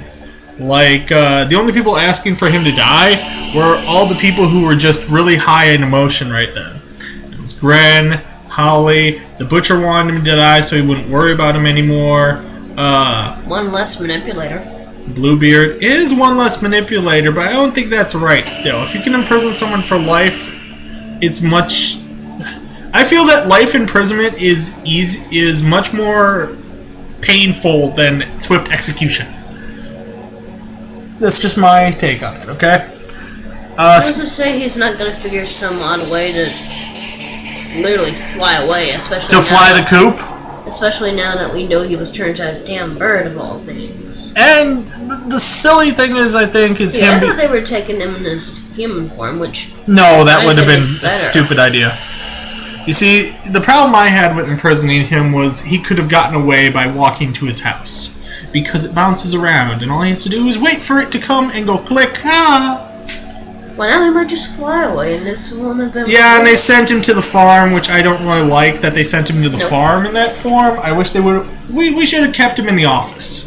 [SPEAKER 1] Like, the only people asking for him to die were all the people who were just really high in emotion right then. It was Gren, Holly, the Butcher wanted him to die so he wouldn't worry about him anymore.
[SPEAKER 4] One less manipulator.
[SPEAKER 1] Bluebeard is one less manipulator, but I don't think that's right still. If you can imprison someone for life, it's much... I feel that life imprisonment is much more painful than swift execution. That's just my take on it, okay?
[SPEAKER 4] I was to say he's not going to figure some odd way to literally fly away, especially
[SPEAKER 1] to fly the coop?
[SPEAKER 4] Especially now that we know he was turned out a damn bird of all things.
[SPEAKER 1] And the silly thing is, I think, is him...
[SPEAKER 4] I thought they were taking him in his human form, which...
[SPEAKER 1] No, that would have been a stupid idea. You see, the problem I had with imprisoning him was he could have gotten away by walking to his house. Because it bounces around, and all he has to do is wait for it to come and go click. Ah!
[SPEAKER 4] Well, now he might just fly away, and this won't have been...
[SPEAKER 1] Yeah, and they sent him to the farm, which I don't really like that they sent him to the farm in that form. I wish they would... We should have kept him in the office.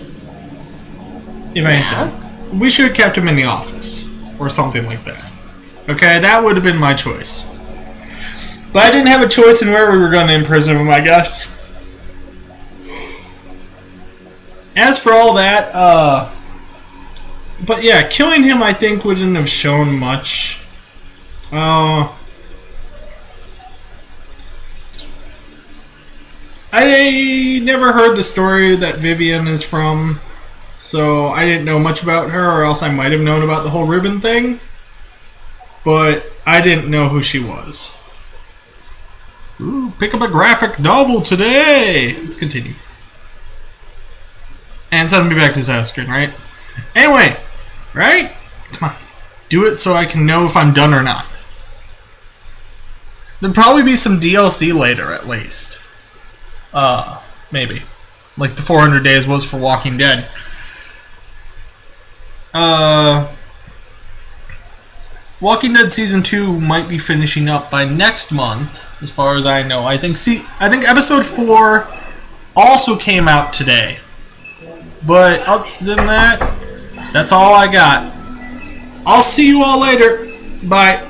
[SPEAKER 1] If anything. We should have kept him in the office. Or something like that. Okay, that would have been my choice. But I didn't have a choice in where we were going to imprison him, I guess. As for all that, but yeah, killing him I think wouldn't have shown much. I never heard the story that Vivian is from, so I didn't know much about her, or else I might have known about the whole ribbon thing, but I didn't know who she was. Ooh, pick up a graphic novel today! Let's continue. And it sends me back to Zaskin, right? Anyway, right? Come on. Do it so I can know if I'm done or not. There'll probably be some DLC later, at least. Maybe. Like the 400 days was for Walking Dead. Walking Dead Season 2 might be finishing up by next month, as far as I know. I think Episode 4 also came out today. But other than that, that's all I got. I'll see you all later. Bye.